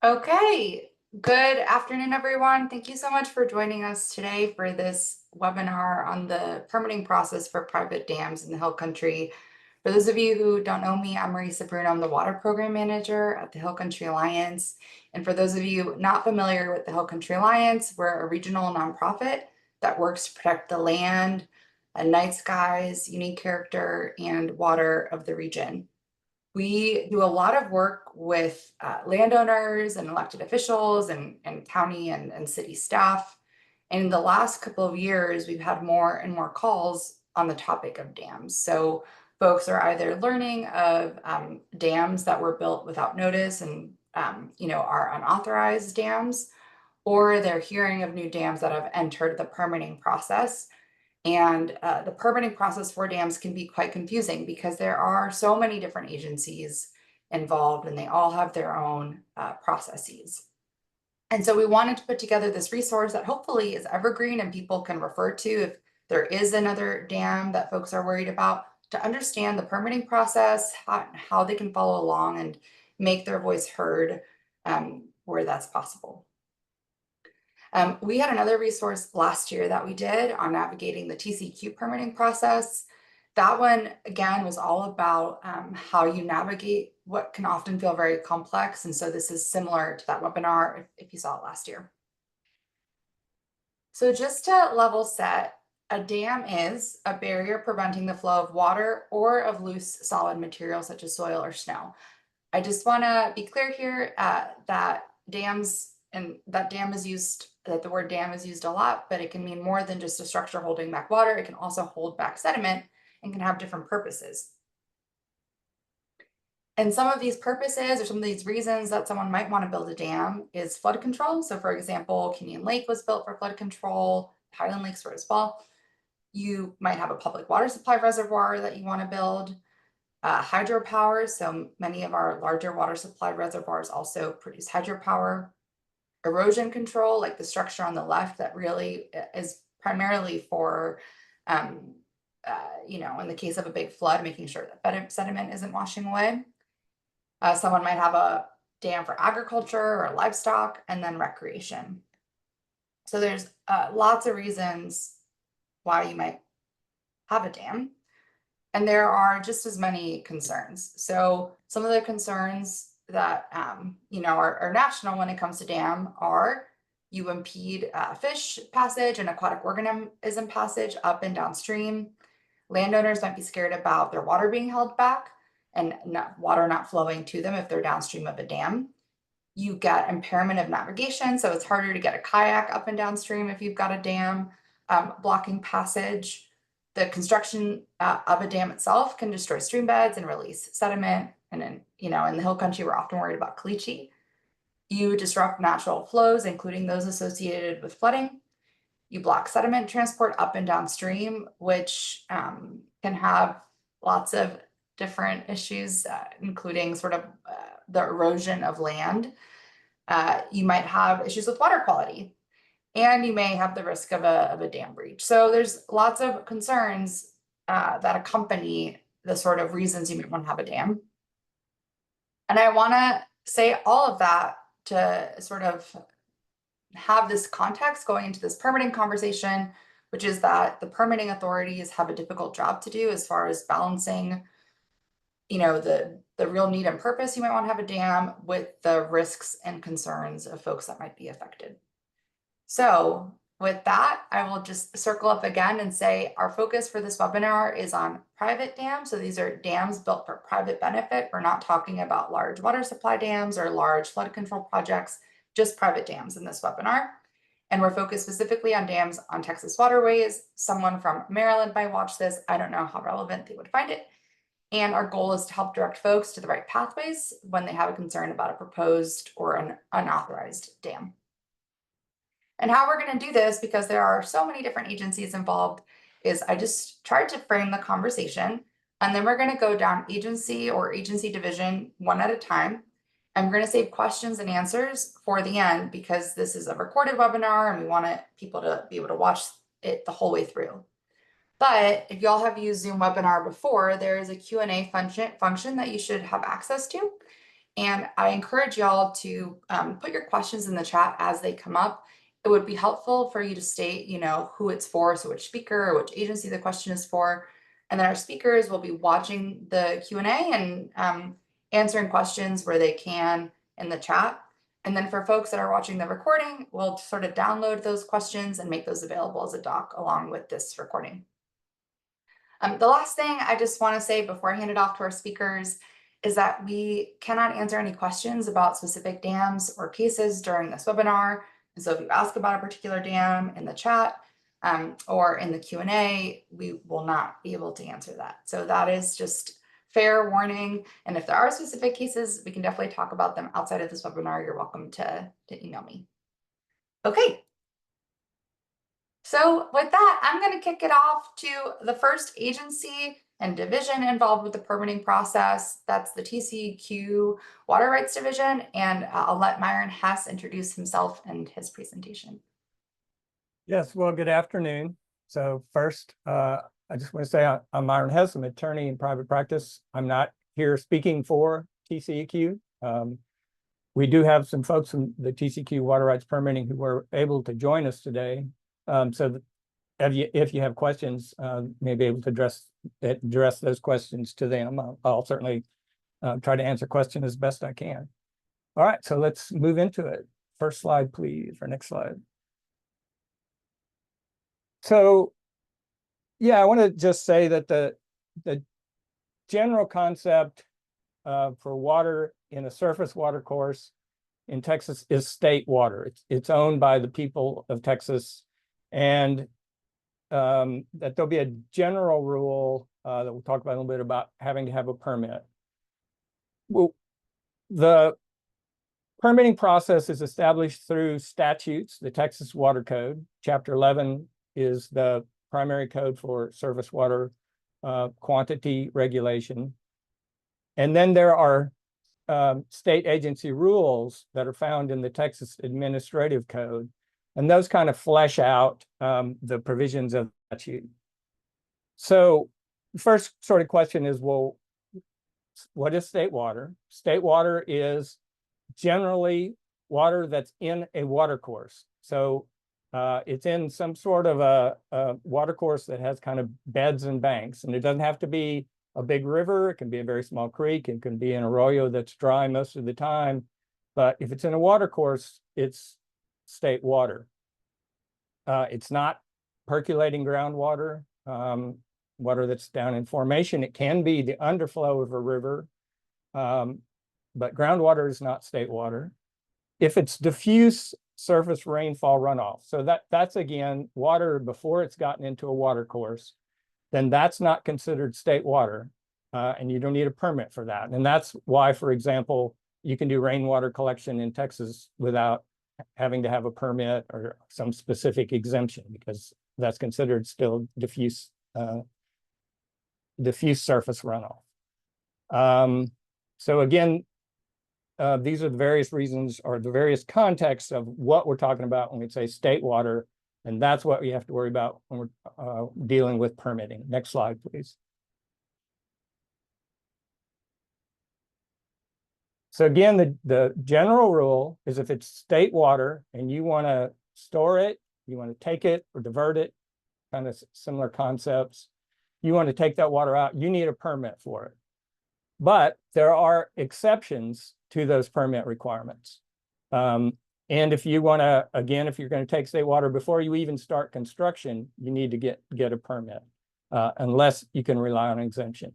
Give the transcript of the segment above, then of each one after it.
Okay, good afternoon, everyone. Thank you so much for joining us today for this webinar on the permitting process for private dams in the Hill Country. For those of you who don't know me, I'm Marisa Bruno. I'm the Water Program Manager at the Hill Country Alliance. And for those of you not familiar with the Hill Country Alliance, we're a regional nonprofit that works to protect the land, night skies, unique character, and water of the region. We do a lot of work with landowners and elected officials and county and city staff. And in the last couple of years, we've had more and more calls on the topic of dams. So folks are either learning of dams that were built without notice and are unauthorized dams, or they're hearing of new dams that have entered the permitting process. And the permitting process for dams can be quite confusing because there are so many different agencies involved and they all have their own processes. And so we wanted to put together this resource that hopefully is evergreen and people can refer to if there is another dam that folks are worried about, to understand the permitting process, how they can follow along and make their voice heard where that's possible. We had another resource last year that we did on navigating the TCEQ permitting process. That one, again, was all about how you navigate what can often feel very complex. And so this is similar to that webinar if you saw it last year. So just to level set, a dam is a barrier preventing the flow of water or of loose solid material such as soil or snow. I just want to be clear here that dams and that the word dam is used a lot, but it can mean more than just a structure holding back water. It can also hold back sediment and can have different purposes. And some of these purposes or some of these reasons that someone might want to build a dam is flood control. So for example, Canyon Lake was built for flood control, Highland Lakes were as well. You might have a public water supply reservoir that you want to build. Hydropower, so many of our larger water supply reservoirs also produce hydropower. Erosion control, like the structure on the left that really is primarily for, in the case of a big flood, making sure that sediment isn't washing away. Someone might have a dam for agriculture or livestock, and then recreation. So there's lots of reasons why you might have a dam. And there are just as many concerns. So some of the concerns that are national when it comes to dam are you impede fish passage and aquatic organism passage up and downstream. Landowners might be scared about their water being held back and water not flowing to them if they're downstream of a dam. You get impairment of navigation, so it's harder to get a kayak up and downstream if you've got a dam blocking passage. The construction of a dam itself can destroy stream beds and release sediment. And in the Hill Country, we're often worried about caliche. You disrupt natural flows, including those associated with flooding. You block sediment transport up and downstream, which can have lots of different issues, including sort of the erosion of land. You might have issues with water quality. And you may have the risk of a dam breach. So there's lots of concerns that accompany the sort of reasons you might want to have a dam. And I want to say all of that to sort of have this context going into this permitting conversation, which is that the permitting authorities have a difficult job to do as far as balancing, the real need and purpose you might want to have a dam with the risks and concerns of folks that might be affected. So with that, I will just circle up again and say our focus for this webinar is on private dams. So these are dams built for private benefit. We're not talking about large water supply dams or large flood control projects, just private dams in this webinar. And we're focused specifically on dams on Texas waterways. Someone from Maryland might watch this. I don't know how relevant they would find it. And our goal is to help direct folks to the right pathways when they have a concern about a proposed or an unauthorized dam. And how we're going to do this, because there are so many different agencies involved, is I just tried to frame the conversation, and then we're going to go down agency or agency division one at a time. And we're going to save questions and answers for the end because this is a recorded webinar and we want people to be able to watch it the whole way through. But if y'all have used Zoom webinar before, there is a Q&A function that you should have access to. And I encourage y'all to put your questions in the chat as they come up. It would be helpful for you to state, you know, who it's for, so which speaker or which agency the question is for. And then our speakers will be watching the Q&A and answering questions where they can in the chat. And then for folks that are watching the recording, we'll sort of download those questions and make those available as a doc along with this recording. The last thing I just want to say before I hand it off to our speakers is that we cannot answer any questions about specific dams or cases during this webinar. And so if you ask about a particular dam in the chat or in the Q&A, we will not be able to answer that. So that is just fair warning. And if there are specific cases, we can definitely talk about them outside of this webinar. You're welcome to email me. Okay. So with that, I'm going to kick it off to the first agency and division involved with the permitting process. That's the TCEQ Water Rights Division. And I'll let Myron Hess introduce himself and his presentation. Yes, well, good afternoon. So first, I just want to say I'm Myron Hess. I'm an attorney in private practice. I'm not here speaking for TCEQ. We do have some folks from the TCEQ Water Rights Permitting who were able to join us today. So that if you have questions, may be able to address those questions to them. I'll certainly try to answer questions as best I can. All right, so let's move into it. First slide, please, or next slide. So, yeah, I want to just say that the general concept for water in a surface water course in Texas is state water. It's owned by the people of Texas, and that there'll be a general rule that we'll talk about a little bit about having to have a permit. Well, the permitting process is established through statutes, the Texas Water Code. Chapter 11 is the primary code for surface water quantity regulation. And then there are state agency rules that are found in the Texas Administrative Code. And those kind of flesh out the provisions of the statute. So the first sort of question is, well, what is state water? State water is generally water that's in a water course. So it's in some sort of a water course that has kind of beds and banks. And it doesn't have to be a big river. It can be a very small creek. It can be an arroyo that's dry most of the time. But if it's in a water course, it's state water. It's not percolating groundwater, water that's down in formation. It can be the underflow of a river, but groundwater is not state water. If it's diffuse surface rainfall runoff, so that's again water before it's gotten into a water course, then that's not considered state water, and you don't need a permit for that. And that's why, for example, you can do rainwater collection in Texas without having to have a permit or some specific exemption, because that's considered still diffuse surface runoff. So again, these are the various reasons or the various contexts of what we're talking about when we say state water, and that's what we have to worry about when we're dealing with permitting. Next slide, please. So again, the general rule is if it's state water and you want to store it, you want to take it or divert it, kind of similar concepts, you want to take that water out, you need a permit for it. But there are exceptions to those permit requirements. And if you want to, again, if you're going to take state water before you even start construction, you need to get a permit, unless you can rely on exemption.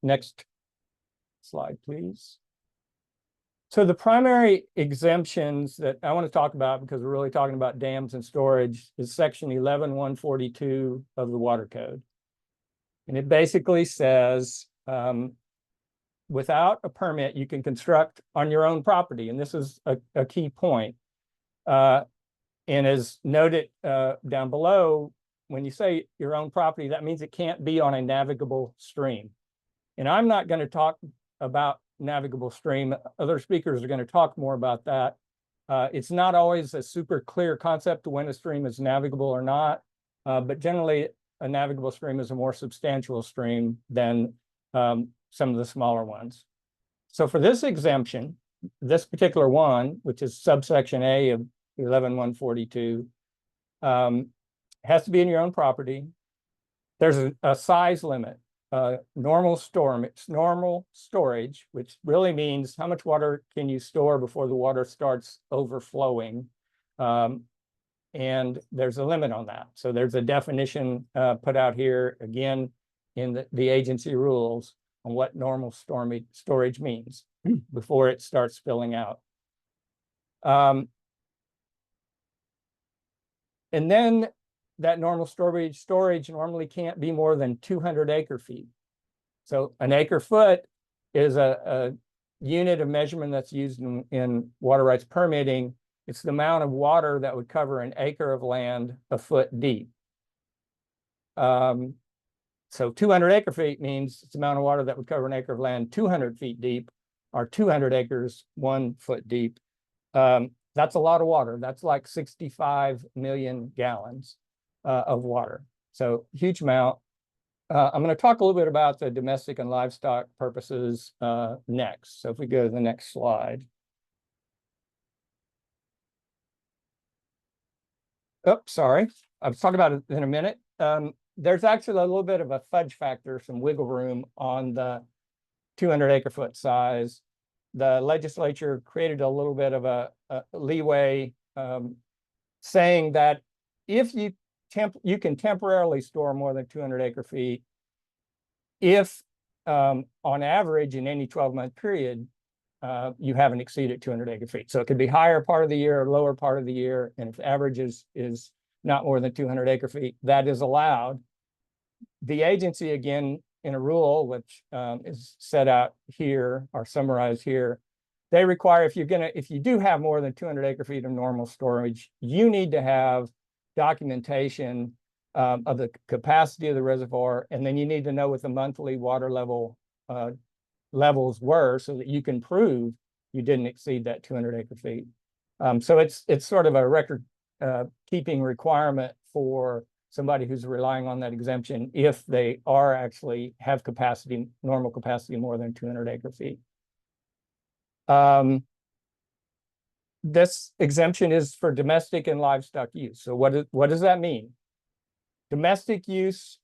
Next slide, please. So the primary exemptions that I want to talk about, because we're really talking about dams and storage, is section 11-142 of the Water Code. And it basically says, without a permit, you can construct on your own property. And this is a key point. And as noted down below, when you say your own property, that means it can't be on a navigable stream. And I'm not going to talk about navigable stream. Other speakers are going to talk more about that. It's not always a super clear concept to when a stream is navigable or not, but generally a navigable stream is a more substantial stream than some of the smaller ones. So for this exemption, this particular one, which is subsection A of 11-142, has to be in your own property. There's a size limit, normal storage, which really means how much water can you store before the water starts overflowing. And there's a limit on that. So there's a definition put out here again in the agency rules on what normal storage means before it starts spilling out. And then that normal storage normally can't be more than 200 acre feet. So an acre foot is a unit of measurement that's used in water rights permitting. It's the amount of water that would cover an acre of land a foot deep. So 200 acre feet means it's the amount of water that would cover an acre of land 200 feet deep, or 200 acres 1 foot deep. That's a lot of water. That's like 65 million gallons of water. So huge amount. I'm going to talk a little bit about the domestic and livestock purposes next. So if we go to the next slide. Oops, sorry. I'll talk about it in a minute. There's actually a little bit of a fudge factor, some wiggle room on the 200 acre foot size. The legislature created a little bit of a leeway, saying that if you can temporarily store more than 200 acre feet if on average in any 12-month period you haven't exceeded 200 acre feet. So it could be higher part of the year or lower part of the year, and if the average is not more than 200 acre feet, that is allowed. The agency, again, in a rule which is set out here or summarized here, they require if you do have more than 200 acre feet of normal storage, you need to have documentation of the capacity of the reservoir, and then you need to know what the monthly water levels were so that you can prove you didn't exceed that 200 acre feet. So it's sort of a record keeping requirement for somebody who's relying on that exemption if they are actually have capacity, normal capacity more than 200 acre feet. This exemption is for domestic and livestock use. So what does that mean? Domestic use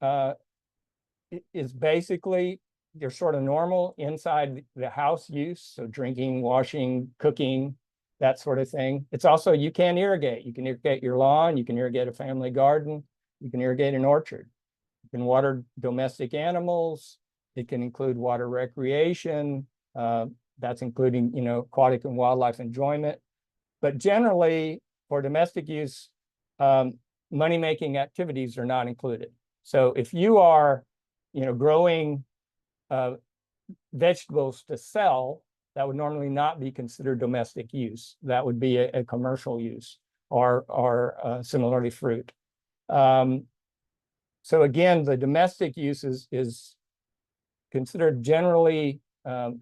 is basically your sort of normal inside the house use. So drinking, washing, cooking, that sort of thing. It's also, you can irrigate. You can irrigate your lawn, you can irrigate a family garden, you can irrigate an orchard. You can water domestic animals. It can include water recreation. That's including, aquatic and wildlife enjoyment. But generally, for domestic use, money-making activities are not included. So if you are, growing vegetables to sell, that would normally not be considered domestic use. That would be a commercial use, or similarly fruit. So again, the domestic use is considered generally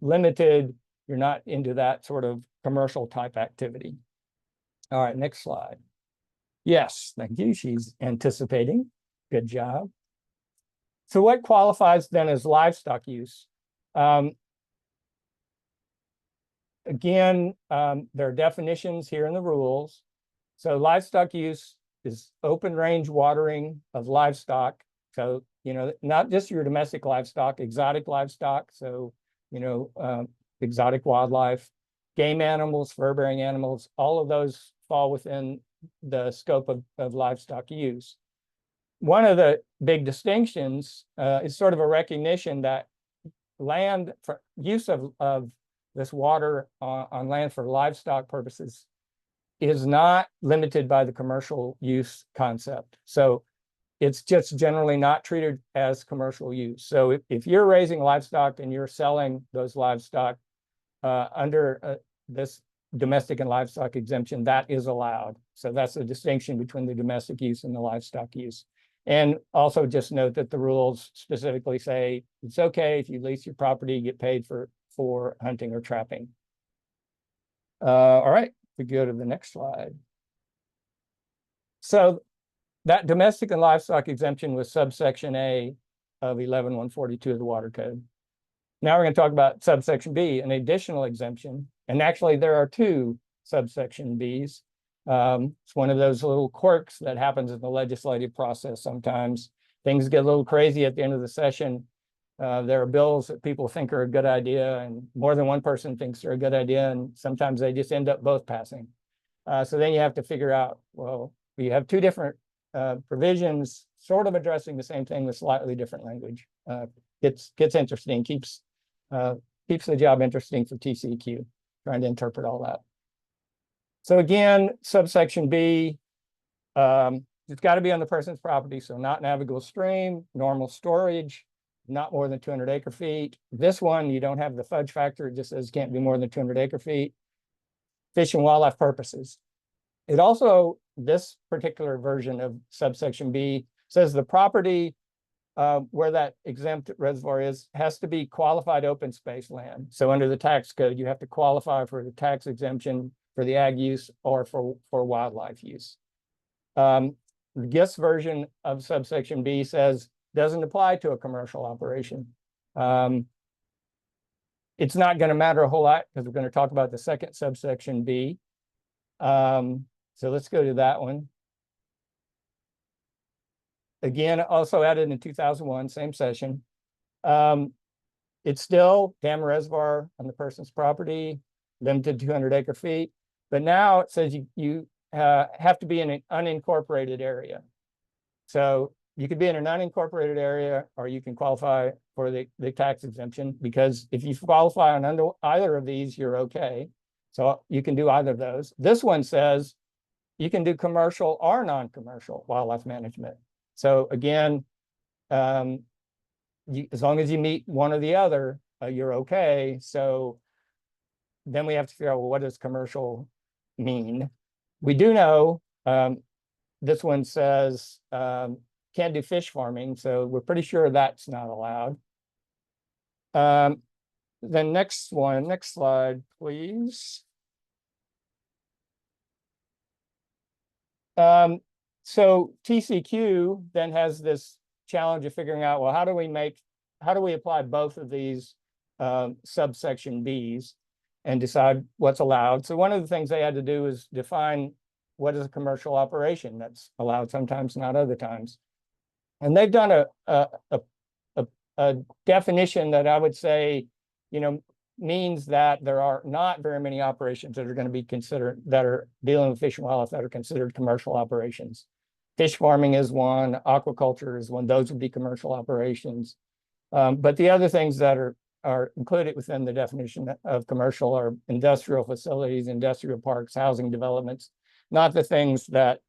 limited. You're not into that sort of commercial type activity. All right, next slide. Yes, thank you. She's anticipating. Good job. So what qualifies then as livestock use? Again, there are definitions here in the rules. So livestock use is open range watering of livestock. So, not just your domestic livestock, exotic livestock. So, exotic wildlife, game animals, fur-bearing animals, all of those fall within the scope of livestock use. One of the big distinctions is sort of a recognition that land for use of this water on land for livestock purposes is not limited by the commercial use concept. So it's just generally not treated as commercial use. So if you're raising livestock and you're selling those livestock under this domestic and livestock exemption, that is allowed. So that's the distinction between the domestic use and the livestock use. And also just note that the rules specifically say it's okay if you lease your property, get paid for hunting or trapping. All right, we go to the next slide. So that domestic and livestock exemption was subsection A of 11-142 of the Water Code. Now we're going to talk about subsection B, an additional exemption. And actually, there are two subsection Bs. It's one of those little quirks that happens in the legislative process sometimes. Things get a little crazy at the end of the session. There are bills that people think are a good idea, and more than one person thinks they're a good idea, and sometimes they just end up both passing. So then you have to figure out, well, you have two different provisions sort of addressing the same thing with slightly different language. Gets interesting, keeps the job interesting for TCEQ, trying to interpret all that. So again, subsection B, it's got to be on the person's property, so not navigable stream, normal storage, not more than 200 acre feet. This one, you don't have the fudge factor, it just says can't be more than 200 acre feet. Fish and wildlife purposes. It also, this particular version of subsection B says the property where that exempt reservoir is has to be qualified open space land. So under the tax code, you have to qualify for the tax exemption for the ag use or for wildlife use. This version of subsection B says doesn't apply to a commercial operation. It's not going to matter a whole lot because we're going to talk about the second subsection B. So let's go to that one. Again, also added in 2001, same session. It's still dam reservoir on the person's property, limited 200 acre feet. But now it says you have to be in an unincorporated area. So you could be in an unincorporated area, or you can qualify for the tax exemption, because if you qualify on either of these, you're okay. So you can do either of those. This one says you can do commercial or non-commercial wildlife management. So again, as long as you meet one or the other, you're okay. So then we have to figure out, well, what does commercial mean? We do know this one says can't do fish farming, so we're pretty sure that's not allowed. The next one, next slide, please. So TCEQ then has this challenge of figuring out, well, how do we apply both of these subsection Bs and decide what's allowed? So one of the things they had to do is define what is a commercial operation that's allowed sometimes, not other times. And they've done a definition that I would say, means that there are not very many operations that are going to be considered, that are dealing with fish and wildlife, that are considered commercial operations. Fish farming is one, aquaculture is one, those would be commercial operations. But the other things that are included within the definition of commercial are industrial facilities, industrial parks, housing developments, not the things that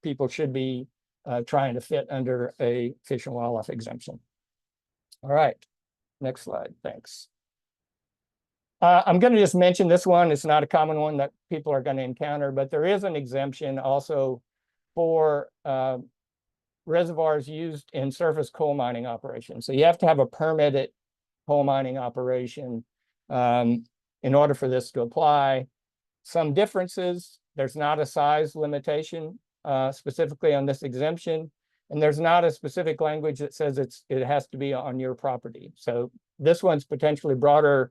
people should be trying to fit under a fish and wildlife exemption. All right, next slide, thanks. I'm going to just mention this one. It's not a common one that people are going to encounter, but there is an exemption also for reservoirs used in surface coal mining operations. So you have to have a permitted coal mining operation in order for this to apply. Some differences: there's not a size limitation specifically on this exemption, and there's not a specific language that says it has to be on your property. So this one's potentially broader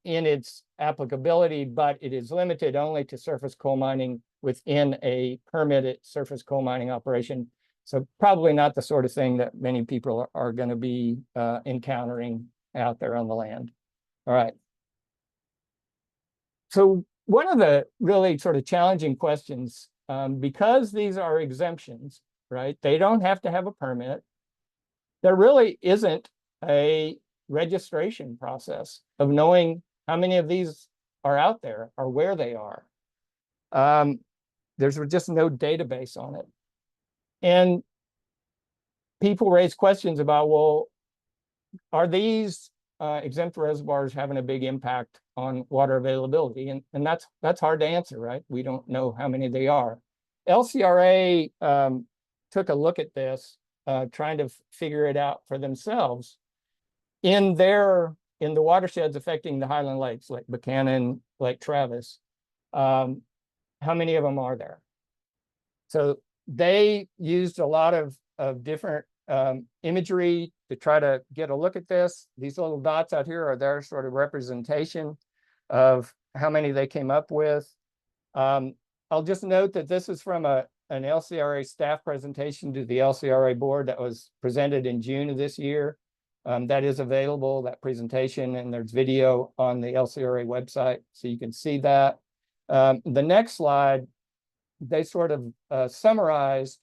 in its applicability, but it is limited only to surface coal mining within a permitted surface coal mining operation. So probably not the sort of thing that many people are going to be encountering out there on the land. All right. So one of the really sort of challenging questions, because these are exemptions, right? They don't have to have a permit. There really isn't a registration process of knowing how many of these are out there or where they are. There's just no database on it. And people raise questions about, well, are these exempt reservoirs having a big impact on water availability? And that's hard to answer, right? We don't know how many they are. LCRA took a look at this, trying to figure it out for themselves. In the watersheds affecting the Highland Lakes, like Buchanan, Lake Travis, how many of them are there? So they used a lot of different imagery to try to get a look at this. These little dots out here are their sort of representation of how many they came up with. I'll just note that this is from an LCRA staff presentation to the LCRA board that was presented in June of this year. That is available, that presentation, and there's video on the LCRA website, so you can see that. The next slide, they sort of summarized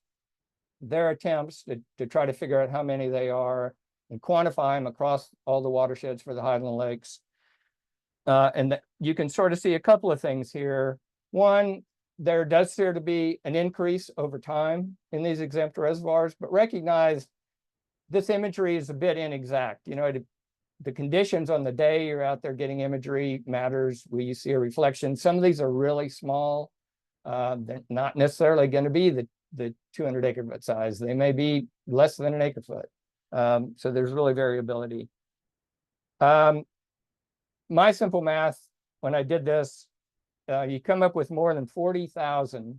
their attempts to try to figure out how many they are and quantify them across all the watersheds for the Highland Lakes. And you can sort of see a couple of things here. One, there does appear to be an increase over time in these exempt reservoirs, but recognize this imagery is a bit inexact. You know, the conditions on the day you're out there getting imagery matters. Where you see a reflection. Some of these are really small. They're not necessarily going to be the 200 acre foot size. They may be less than an acre foot. So there's really variability. My simple math, when I did this, you come up with more than 40,000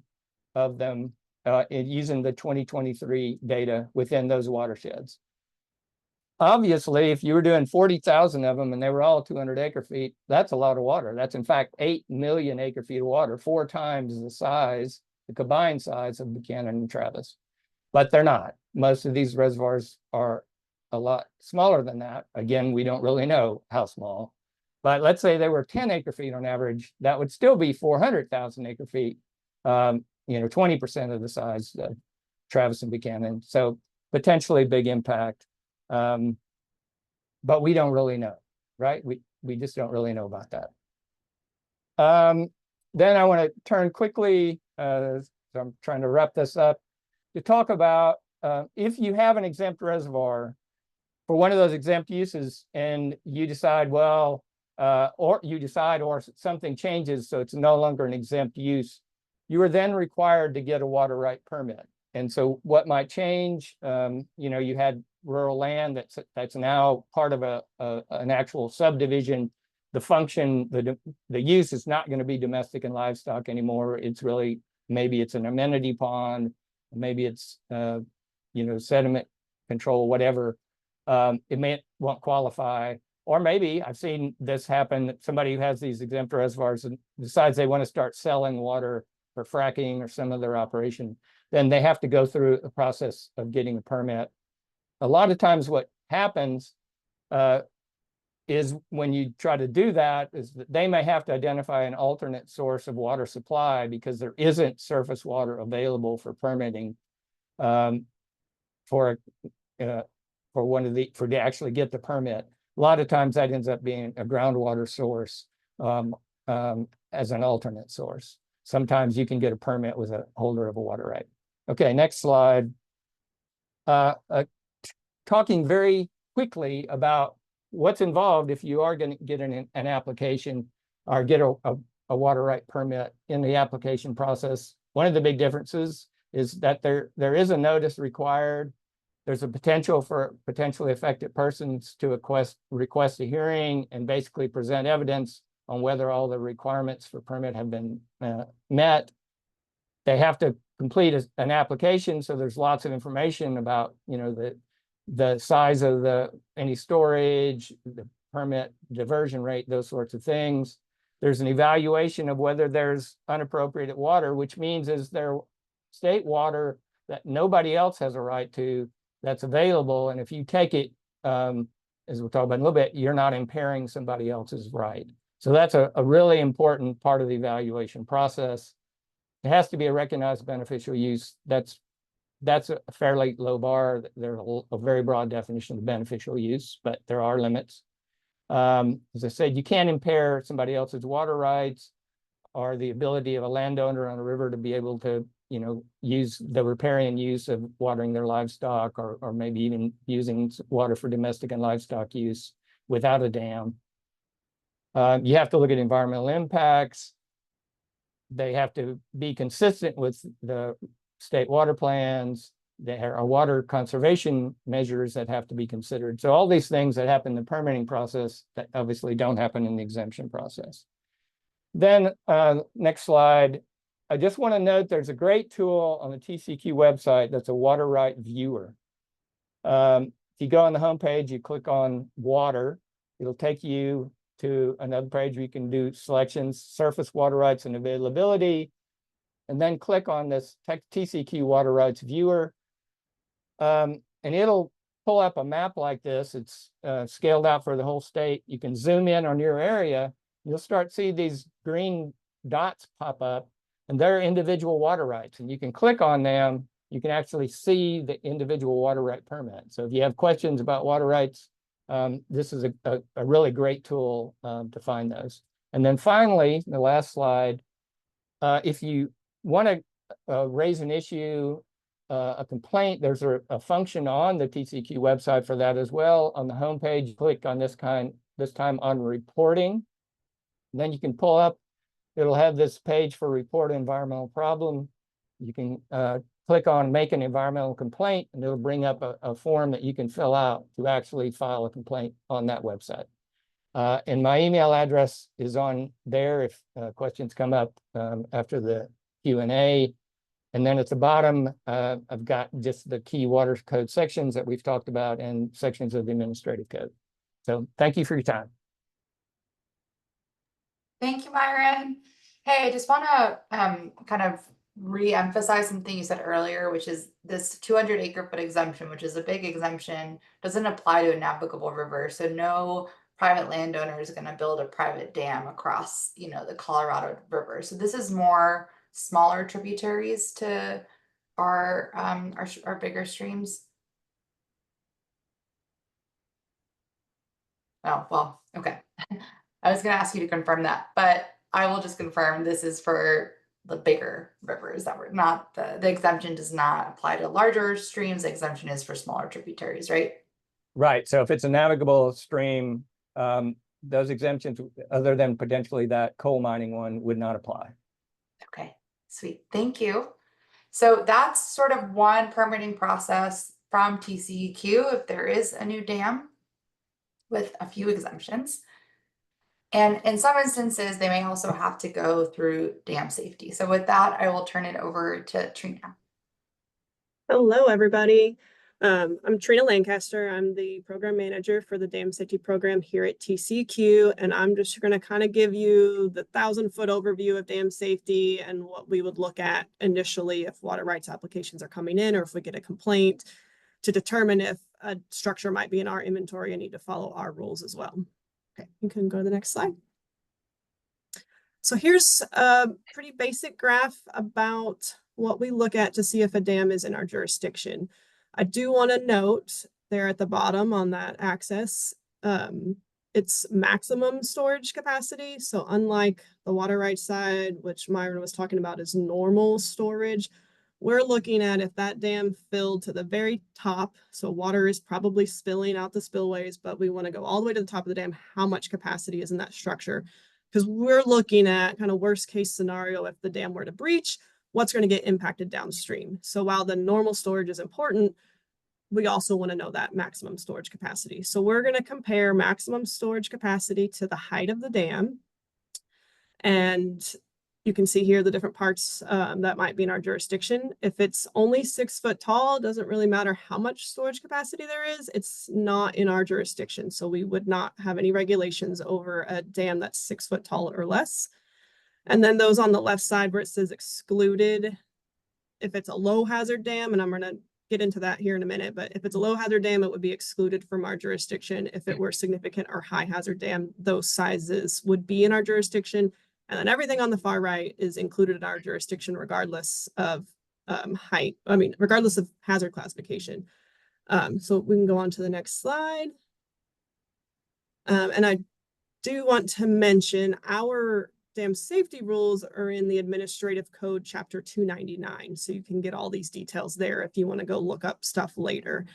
of them using the 2023 data within those watersheds. Obviously, if you were doing 40,000 of them and they were all 200 acre feet, that's a lot of water. That's in fact 8 million acre feet of water, 4 times the size, the combined size of Buchanan and Travis. But they're not. Most of these reservoirs are a lot smaller than that. Again, we don't really know how small. But let's say they were 10 acre feet on average, that would still be 400,000 acre feet, you know, 20% of the size of Travis and Buchanan. So potentially big impact. But we don't really know, right? We just don't really know about that. Then I want to turn quickly, so I'm trying to wrap this up, to talk about if you have an exempt reservoir for one of those exempt uses and you decide, well, or something changes so it's no longer an exempt use, you are then required to get a water right permit. And so what might change, you know, you had rural land that's now part of an actual subdivision. The function, the use is not going to be domestic and livestock anymore. It's really, maybe it's an amenity pond, maybe it's, you know, sediment control, whatever. It won't qualify. Or maybe I've seen this happen, somebody who has these exempt reservoirs and decides they want to start selling water for fracking or some other operation, then they have to go through a process of getting a permit. A lot of times what happens is when you try to do that is that they may have to identify an alternate source of water supply because there isn't surface water available for permitting to actually get the permit. A lot of times that ends up being a groundwater source as an alternate source. Sometimes you can get a permit with a holder of a water right. Okay, next slide. Talking very quickly about what's involved if you are going to get an application or get a water right permit in the application process. One of the big differences is that there is a notice required. There's a potential for potentially affected persons to request a hearing and basically present evidence on whether all the requirements for permit have been met. They have to complete an application, so there's lots of information about, you know, the size of any storage, the permit diversion rate, those sorts of things. There's an evaluation of whether there's unappropriated water, which means is there state water that nobody else has a right to that's available. And if you take it, as we'll talk about in a little bit, you're not impairing somebody else's right. So that's a really important part of the evaluation process. It has to be a recognized beneficial use. That's a fairly low bar. There's a very broad definition of beneficial use, but there are limits. As I said, you can't impair somebody else's water rights or the ability of a landowner on a river to be able to, you know, use the riparian use of watering their livestock or maybe even using water for domestic and livestock use without a dam. You have to look at environmental impacts. They have to be consistent with the state water plans. There are water conservation measures that have to be considered. So all these things that happen in the permitting process that obviously don't happen in the exemption process. Then next slide. I just want to note there's a great tool on the TCEQ website that's a water right viewer. If you go on the home page, you click on water, it'll take you to another page where you can do selections, surface water rights and availability, and then click on this TCEQ water rights viewer. And it'll pull up a map like this. It's scaled out for the whole state. You can zoom in on your area. You'll start see these green dots pop up, and they're individual water rights. And you can click on them. You can actually see the individual water right permit. So if you have questions about water rights, this is a really great tool to find those. And then finally, the last slide, if you want to raise an issue, a complaint, there's a function on the TCEQ website for that as well. On the homepage, click on this time on reporting. And then you can pull up, it'll have this page for report an environmental problem. You can click on make an environmental complaint, and it'll bring up a form that you can fill out to actually file a complaint on that website. And my email address is on there if questions come up after the Q&A. And then at the bottom, I've got just the key water code sections that we've talked about and sections of the administrative code. So thank you for your time. Thank you, Myron. Hey, I just want to kind of re-emphasize something you said earlier, which is this 200 acre-foot exemption, which is a big exemption, doesn't apply to a navigable river. So no private landowner is going to build a private dam across, you know, the Colorado River. So this is more smaller tributaries to our bigger streams. Oh, well, okay. I was going to ask you to confirm that, but I will just confirm this is for the bigger rivers that were not, the exemption does not apply to larger streams. The exemption is for smaller tributaries, right? Right. So if it's a navigable stream, those exemptions, other than potentially that coal mining one, would not apply. Okay, sweet. Thank you. So that's sort of one permitting process from TCEQ if there is a new dam with a few exemptions. And in some instances, they may also have to go through dam safety. So with that, I will turn it over to Trina. Hello, everybody. I'm Trina Lancaster. I'm the program manager for the dam safety program here at TCEQ, and I'm just going to kind of give you the 1,000-foot overview of dam safety and what we would look at initially if water rights applications are coming in or if we get a complaint to determine if a structure might be in our inventory and need to follow our rules as well. Okay, you can go to the next slide. So here's a pretty basic graph about what we look at to see if a dam is in our jurisdiction. I do want to note there at the bottom on that axis, it's maximum storage capacity. So unlike the water rights side, which Myron was talking about is normal storage, we're looking at if that dam filled to the very top, so water is probably spilling out the spillways, but we want to go all the way to the top of the dam, how much capacity is in that structure? Because we're looking at kind of worst case scenario, if the dam were to breach, what's going to get impacted downstream. So while the normal storage is important, we also want to know that maximum storage capacity. So we're going to compare maximum storage capacity to the height of the dam. And you can see here the different parts that might be in our jurisdiction. If it's only 6 foot tall, it doesn't really matter how much storage capacity there is. It's not in our jurisdiction. So we would not have any regulations over a dam that's 6 foot tall or less. And then those on the left side where it says excluded, if it's a low hazard dam, and I'm going to get into that here in a minute, but if it's a low hazard dam, it would be excluded from our jurisdiction. If it were significant or high hazard dam, those sizes would be in our jurisdiction. And then everything on the far right is included in our jurisdiction, regardless of height. I mean, regardless of hazard classification. So we can go on to the next slide. And I do want to mention our dam safety rules are in the Administrative Code Chapter 299. So you can get all these details there if you want to go look up stuff later.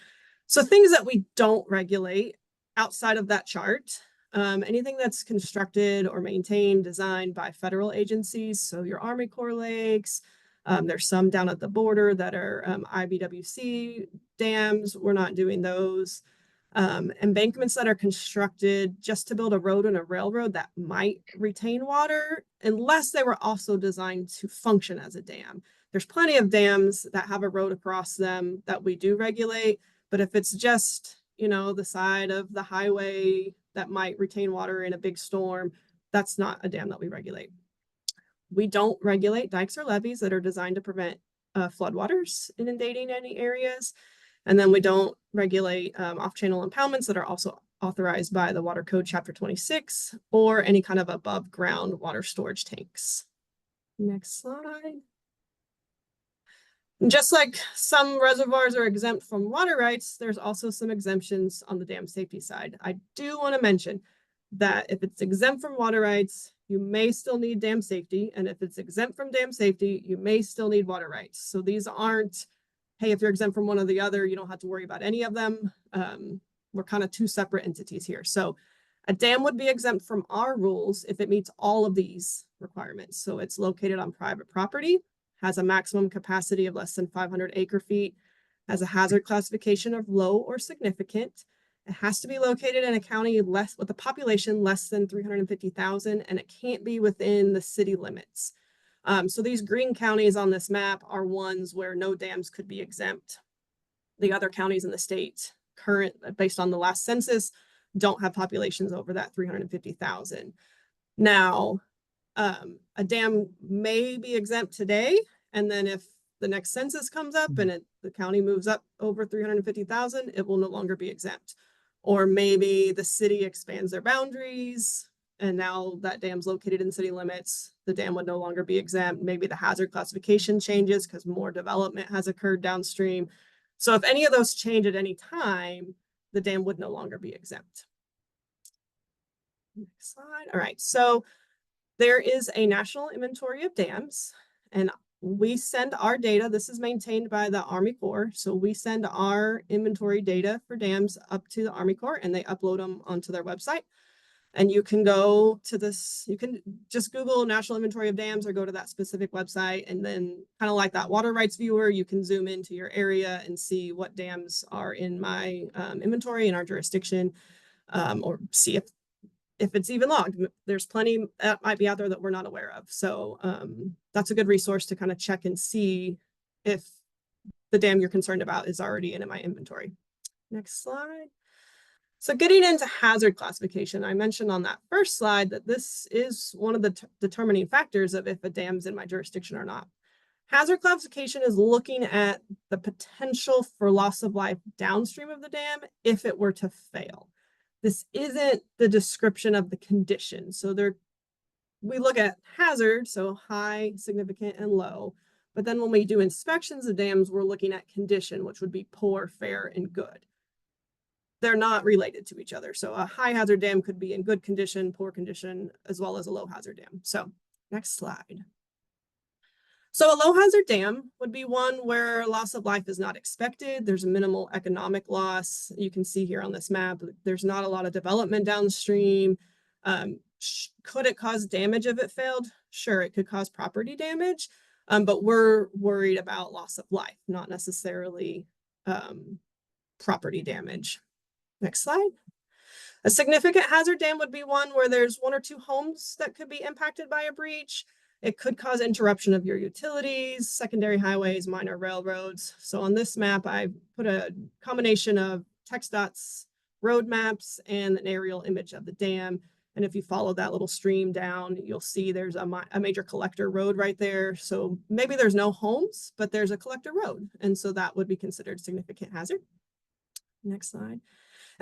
So things that we don't regulate outside of that chart. Anything that's constructed or maintained, designed by federal agencies. So your Army Corps lakes, there's some down at the border that are IBWC dams. We're not doing those. Embankments that are constructed just to build a road and a railroad that might retain water, unless they were also designed to function as a dam. There's plenty of dams that have a road across them that we do regulate, But if it's just, you know, the side of the highway that might retain water in a big storm, that's not a dam that we regulate. We don't regulate dikes or levees that are designed to prevent floodwaters inundating any areas. And then we don't regulate off-channel impoundments that are also authorized by the Water Code Chapter 26 or any kind of above ground water storage tanks. Next slide. Just like some reservoirs are exempt from water rights, there's also some exemptions on the dam safety side. I do want to mention that if it's exempt from water rights, you may still need dam safety. And if it's exempt from dam safety, you may still need water rights. So these aren't, hey, if you're exempt from one or the other, you don't have to worry about any of them. We're kind of two separate entities here. So a dam would be exempt from our rules if it meets all of these requirements. So it's located on private property, has a maximum capacity of less than 500 acre feet, has a hazard classification of low or significant. It has to be located in a county with a population less than 350,000, and it can't be within the city limits. So these green counties on this map are ones where no dams could be exempt. The other counties in the state, based on the last census, don't have populations over that 350,000. Now, a dam may be exempt today, and then if the next census comes up and the county moves up over 350,000, it will no longer be exempt. Or maybe the city expands their boundaries, and now that dam's located in city limits, the dam would no longer be exempt. Maybe the hazard classification changes because more development has occurred downstream. So if any of those change at any time, the dam would no longer be exempt. Next slide. All right, so there is a national inventory of dams, and we send our data. This is maintained by the Army Corps. So we send our inventory data for dams up to the Army Corps, and they upload them onto their website. And you can go to this, you can just Google National Inventory of Dams or go to that specific website. And then kind of like that water rights viewer, you can zoom into your area and see what dams are in my inventory in our jurisdiction, or see if it's even logged. There's plenty that might be out there that we're not aware of. So that's a good resource to kind of check and see if the dam you're concerned about is already in my inventory. Next slide. So getting into hazard classification, I mentioned on that first slide that this is one of the determining factors of if a dam's in my jurisdiction or not. Hazard classification is looking at the potential for loss of life downstream of the dam if it were to fail. This isn't the description of the condition. So we look at hazard, so high, significant, and low. But then when we do inspections of dams, we're looking at condition, which would be poor, fair, and good. They're not related to each other. So a high hazard dam could be in good condition, poor condition, as well as a low hazard dam. So next slide. So a low hazard dam would be one where loss of life is not expected. There's a minimal economic loss. You can see here on this map, there's not a lot of development downstream. Could it cause damage if it failed? Sure, it could cause property damage, but we're worried about loss of life, not necessarily property damage. Next slide. A significant hazard dam would be one where there's one or two homes that could be impacted by a breach. It could cause interruption of your utilities, secondary highways, minor railroads. So on this map, I put a combination of TxDOT's road maps and an aerial image of the dam. And if you follow that little stream down, you'll see there's a major collector road right there. So maybe there's no homes, but there's a collector road. And so that would be considered significant hazard. Next slide.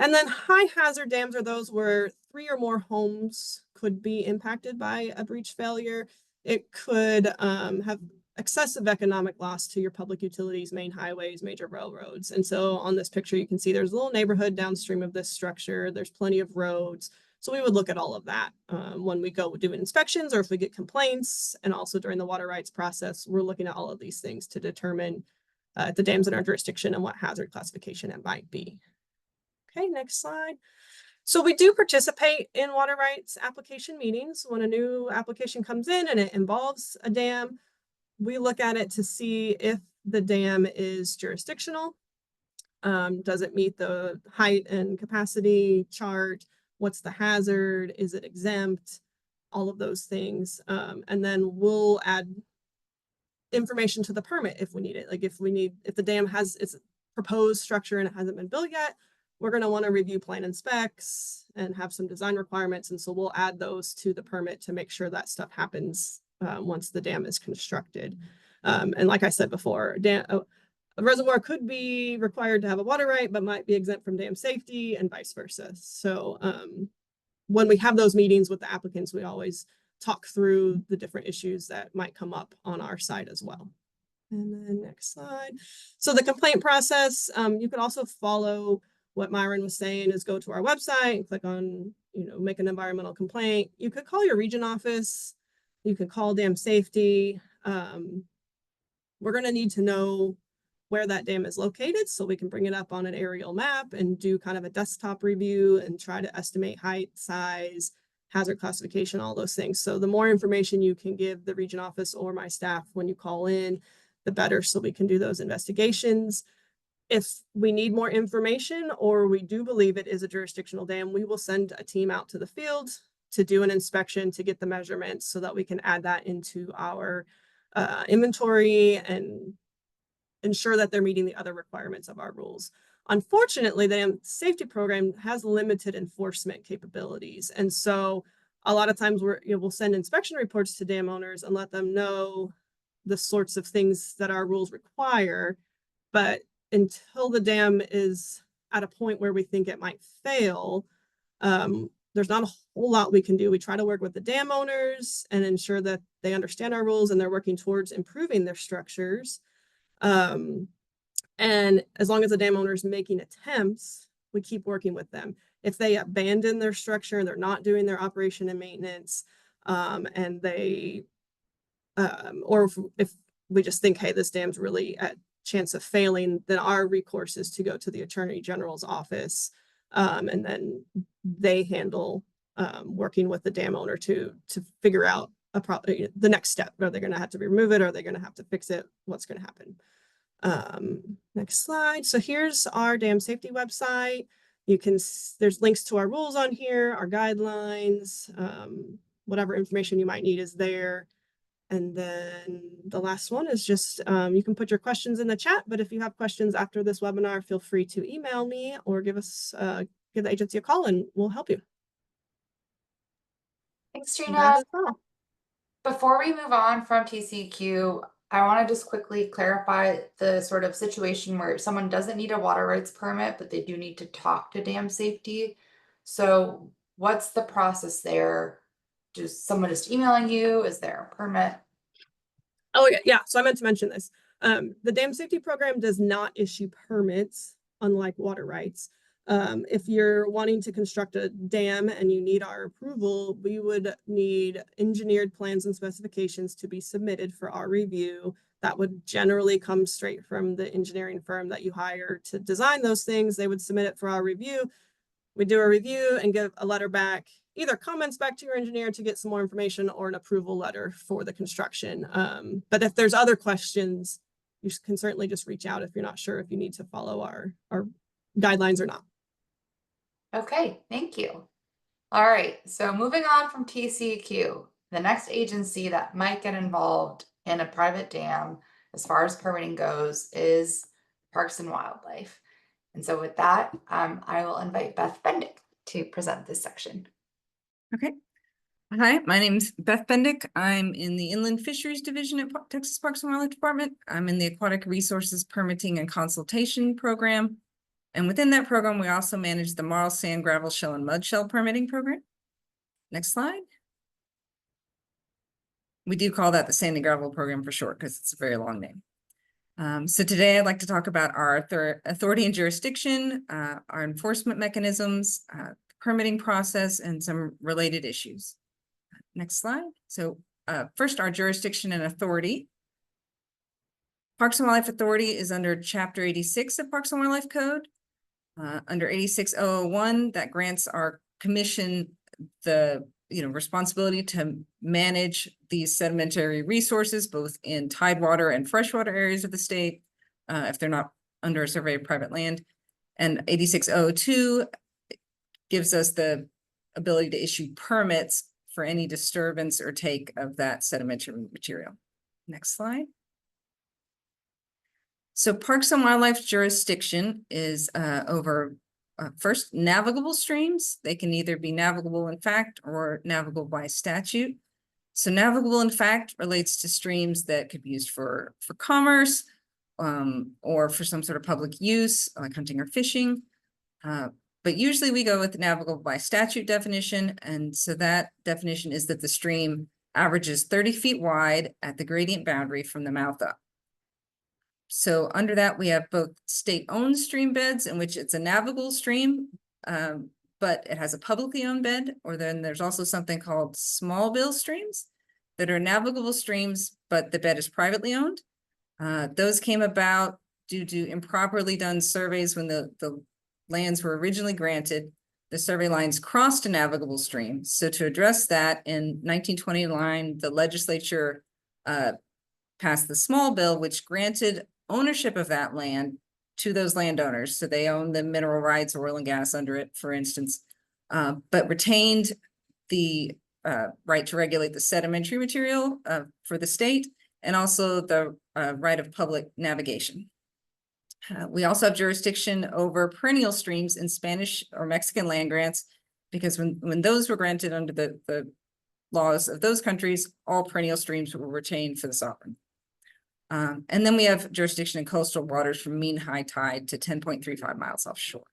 And then high hazard dams are those where 3 or more homes could be impacted by a breach failure. It could have excessive economic loss to your public utilities, main highways, major railroads. And so on this picture, you can see there's a little neighborhood downstream of this structure. There's plenty of roads. So we would look at all of that when we go do inspections or if we get complaints. And also during the water rights process, we're looking at all of these things to determine the dams in our jurisdiction and what hazard classification it might be. Okay, next slide. So we do participate in water rights application meetings. When a new application comes in and it involves a dam, we look at it to see if the dam is jurisdictional. Does it meet the height and capacity chart? What's the hazard? Is it exempt? All of those things. And then we'll add information to the permit if we need it. Like if the dam has its proposed structure and it hasn't been built yet, we're going to want to review plan and specs and have some design requirements. And so we'll add those to the permit to make sure that stuff happens once the dam is constructed. And like I said before, a reservoir could be required to have a water right, but might be exempt from dam safety and vice versa. So when we have those meetings with the applicants, we always talk through the different issues that might come up on our side as well. And then next slide. So the complaint process, you could also follow what Myron was saying, is go to our website and click on, make an environmental complaint. You could call your region office. You could call dam safety. We're going to need to know where that dam is located so we can bring it up on an aerial map and do kind of a desktop review and try to estimate height, size, hazard classification, all those things. So the more information you can give the region office or my staff when you call in, the better, so we can do those investigations. If we need more information or we do believe it is a jurisdictional dam, we will send a team out to the field to do an inspection to get the measurements so that we can add that into our inventory and ensure that they're meeting the other requirements of our rules. Unfortunately, the dam safety program has limited enforcement capabilities. And so a lot of times we'll send inspection reports to dam owners and let them know the sorts of things that our rules require. But until the dam is at a point where we think it might fail, there's not a whole lot we can do. We try to work with the dam owners and ensure that they understand our rules and they're working towards improving their structures. And as long as the dam owner is making attempts, we keep working with them. If they abandon their structure and they're not doing their operation and maintenance, and they, or if we just think, hey, this dam's really at chance of failing, then our recourse is to go to the Attorney General's office, and then they handle working with the dam owner to figure out the next step. Are they going to have to remove it? Are they going to have to fix it? What's going to happen? Next slide. So here's our dam safety website. There's links to our rules on here, our guidelines, whatever information you might need is there. And then the last one is just, you can put your questions in the chat, but if you have questions after this webinar, feel free to email me or give the agency a call and we'll help you. Thanks, Trina. That is all. Before we move on from TCEQ, I want to just quickly clarify the sort of situation where someone doesn't need a water rights permit, but they do need to talk to dam safety. So what's the process there? Just someone just emailing you? Is there a permit? Oh yeah. So I meant to mention this. The dam safety program does not issue permits, unlike water rights. If you're wanting to construct a dam and you need our approval, we would need engineered plans and specifications to be submitted for our review. That would generally come straight from the engineering firm that you hire to design those things. They would submit it for our review. We do a review and give a letter back, either comments back to your engineer to get some more information or an approval letter for the construction. But if there's other questions, you can certainly just reach out if you're not sure if you need to follow our guidelines or not. Okay, thank you. All right, so moving on from TCEQ, the next agency that might get involved in a private dam as far as permitting goes is Parks and Wildlife. And so with that, I will invite Beth Bendik to present this section. Okay. Hi, my name's Beth Bendik. I'm in the Inland Fisheries Division at Texas Parks and Wildlife Department. I'm in the Aquatic Resources Permitting and Consultation Program. And within that program, we also manage the Marl, Sand, Gravel, Shell, and Mud Shell Permitting Program. Next slide. We do call that the Sand and Gravel Program for short because it's a very long name. So today I'd like to talk about our authority and jurisdiction, our enforcement mechanisms, permitting process, and some related issues. Next slide. So first, our jurisdiction and authority. Parks and Wildlife Authority is under Chapter 86 of Parks and Wildlife Code. Under 86001, that grants our commission the responsibility to manage these sedimentary resources, both in tidewater and freshwater areas of the state, if they're not under a survey of private land. And 8602 gives us the ability to issue permits for any disturbance or take of that sedimentary material. Next slide. So Parks and Wildlife jurisdiction is over first navigable streams. They can either be navigable in fact or navigable by statute. So navigable in fact relates to streams that could be used for commerce or for some sort of public use like hunting or fishing. But usually we go with the navigable by statute definition. And so that definition is that the stream averages 30 feet wide at the gradient boundary from the mouth up. So under that, we have both state-owned stream beds in which it's a navigable stream, but it has a publicly owned bed, or then there's also something called small bill streams that are navigable streams, but the bed is privately owned. Those came about due to improperly done surveys when the lands were originally granted. The survey lines crossed a navigable stream. So to address that, in 1929, the legislature passed the small bill, which granted ownership of that land to those landowners. So they own the mineral rights, oil and gas under it, for instance, but retained the right to regulate the sedimentary material for the state, and also the right of public navigation. We also have jurisdiction over perennial streams in Spanish or Mexican land grants, because when those were granted under the laws of those countries, all perennial streams were retained for the sovereign. And then we have jurisdiction in coastal waters from mean high tide to 10.35 miles offshore.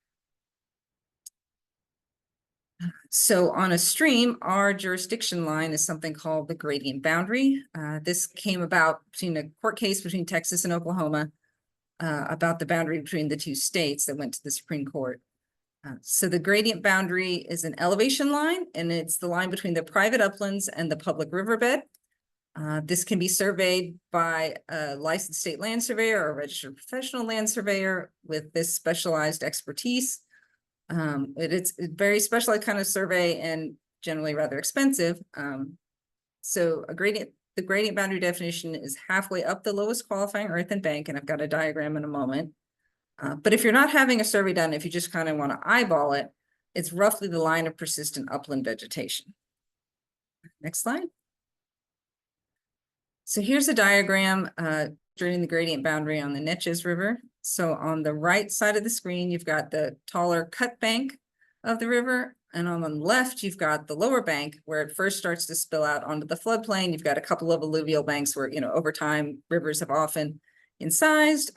So on a stream, our jurisdiction line is something called the gradient boundary. This came about between a court case between Texas and Oklahoma about the boundary between the two states that went to the Supreme Court. So the gradient boundary is an elevation line, and it's the line between the private uplands and the public riverbed. This can be surveyed by a licensed state land surveyor or a registered professional land surveyor with this specialized expertise. It's a very specialized kind of survey and generally rather expensive. So the gradient boundary definition is halfway up the lowest qualifying earth and bank, and I've got a diagram in a moment. But if you're not having a survey done, if you just kind of want to eyeball it, it's roughly the line of persistent upland vegetation. Next slide. So here's a diagram during the gradient boundary on the Neches River. So on the right side of the screen, you've got the taller cut bank of the river. And on the left, you've got the lower bank where it first starts to spill out onto the floodplain. You've got a couple of alluvial banks where, over time, rivers have often incised.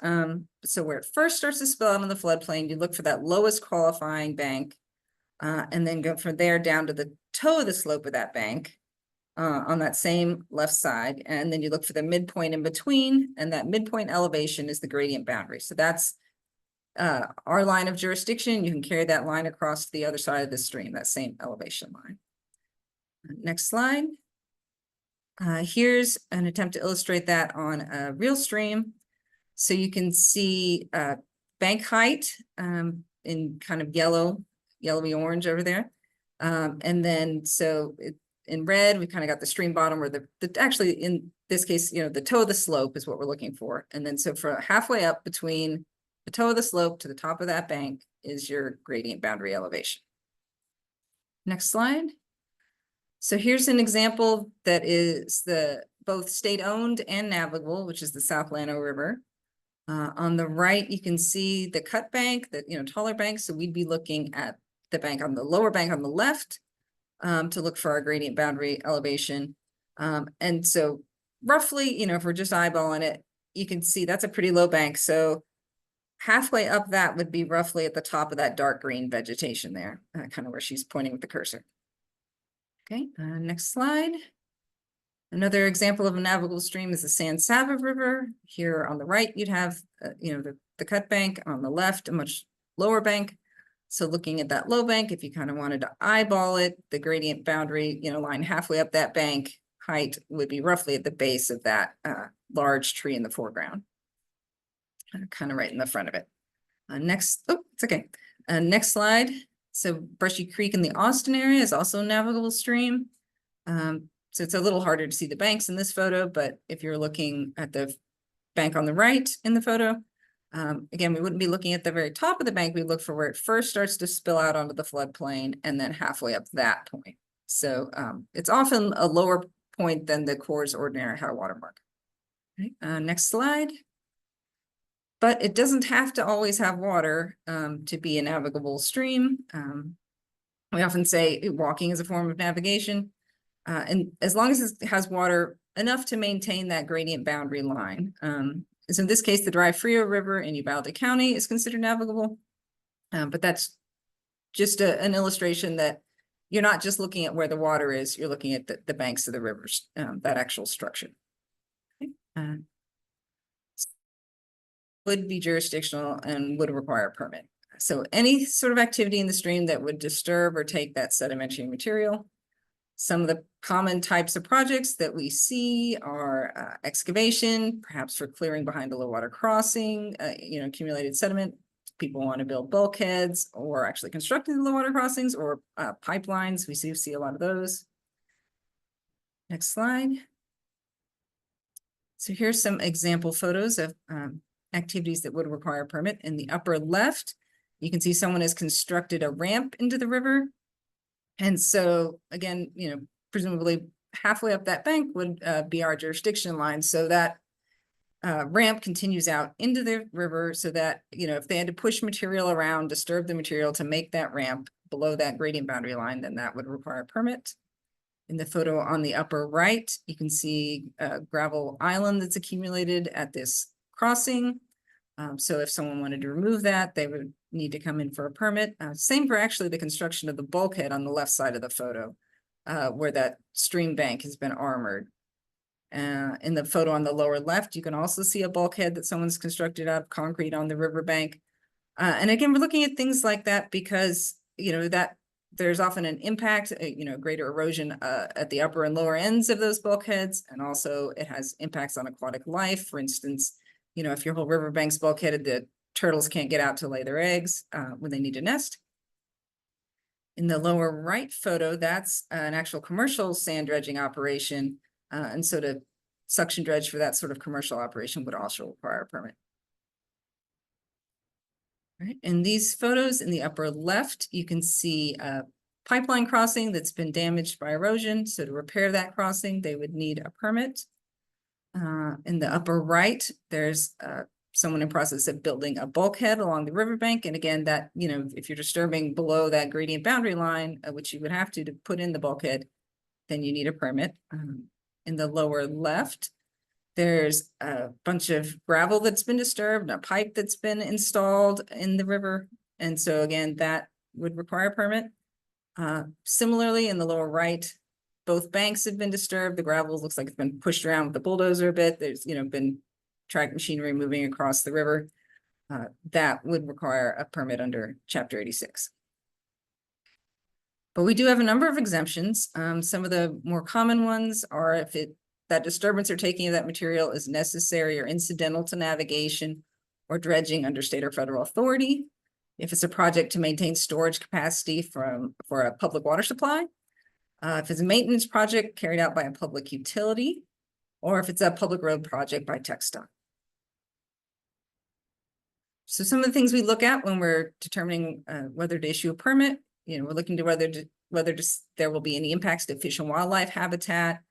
So where it first starts to spill out on the floodplain, you look for that lowest qualifying bank and then go from there down to the toe of the slope of that bank. On that same left side, and then you look for the midpoint in between, and that midpoint elevation is the gradient boundary. So that's our line of jurisdiction. You can carry that line across to the other side of the stream, that same elevation line. Next slide. Here's an attempt to illustrate that on a real stream. So you can see bank height in kind of yellowy orange over there. And then in red, we kind of got the stream bottom, where actually in this case, the toe of the slope is what we're looking for. And then so for halfway up between the toe of the slope to the top of that bank is your gradient boundary elevation. Next slide. So here's an example that is both state-owned and navigable, which is the South Llano River. On the right, you can see the cut bank, the taller bank. So we'd be looking at the bank on the lower bank on the left, to look for our gradient boundary elevation. And so roughly, if we're just eyeballing it, you can see that's a pretty low bank. So halfway up that would be roughly at the top of that dark green vegetation there, kind of where she's pointing with the cursor. Okay, next slide. Another example of a navigable stream is the San Saba River. Here on the right, you'd have, the cut bank. On the left, a much lower bank. So looking at that low bank, if you kind of wanted to eyeball it, the gradient boundary, line halfway up that bank height would be roughly at the base of that large tree in the foreground, kind of right in the front of it. Next slide. So Brushy Creek in the Austin area is also a navigable stream. So it's a little harder to see the banks in this photo, but if you're looking at the bank on the right in the photo, again, we wouldn't be looking at the very top of the bank. We look for where it first starts to spill out onto the floodplain and then halfway up that point. So it's often a lower point than the Corps' ordinary high water mark. Okay, next slide. but it doesn't have to always have water to be a navigable stream. We often say walking is a form of navigation. And as long as it has water enough to maintain that gradient boundary line. So in this case, the Dry Frio River in Uvalde County is considered navigable. But that's just an illustration that you're not just looking at where the water is, you're looking at the banks of the rivers, that actual structure. Okay. Would be jurisdictional and would require a permit. So any sort of activity in the stream that would disturb or take that sedimentary material. Some of the common types of projects that we see are excavation, perhaps for clearing behind a low water crossing, accumulated sediment. People want to build bulkheads or actually constructing the low water crossings or pipelines. We see a lot of those. Next slide. So here's some example photos of activities that would require a permit. In the upper left, you can see someone has constructed a ramp into the river. And so again, presumably halfway up that bank would be our jurisdiction line. So that ramp continues out into the river so that, if they had to push material around, disturb the material to make that ramp below that gradient boundary line, then that would require a permit. In the photo on the upper right, you can see a gravel island that's accumulated at this crossing. So if someone wanted to remove that, they would need to come in for a permit. Same for actually the construction of the bulkhead on the left side of the photo, where that stream bank has been armored. In the photo on the lower left, you can also see a bulkhead that someone's constructed out of concrete on the riverbank. And again, we're looking at things like that because, that there's often an impact, greater erosion at the upper and lower ends of those bulkheads. And also it has impacts on aquatic life. For instance, if your whole riverbank's bulkheaded, the turtles can't get out to lay their eggs when they need to nest. In the lower right photo, that's an actual commercial sand dredging operation. And so to suction dredge for that sort of commercial operation would also require a permit. Right. In these photos in the upper left, you can see a pipeline crossing that's been damaged by erosion. So to repair that crossing, they would need a permit. In the upper right, there's someone in process of building a bulkhead along the riverbank. And again, that, if you're disturbing below that gradient boundary line, which you would have to put in the bulkhead, then you need a permit. In the lower left, there's a bunch of gravel that's been disturbed, a pipe that's been installed in the river. And so again, that would require a permit. Similarly, in the lower right, both banks have been disturbed. The gravel looks like it's been pushed around with the bulldozer a bit. There's, been track machinery moving across the river. That would require a permit under Chapter 86. But we do have a number of exemptions. Some of the more common ones are if that disturbance or taking of that material is necessary or incidental to navigation or dredging under state or federal authority. If it's a project to maintain storage capacity for a public water supply. If it's a maintenance project carried out by a public utility, or if it's a public road project by TxDOT. So some of the things we look at when we're determining whether to issue a permit, we're looking to whether there will be any impacts to fish and wildlife habitat,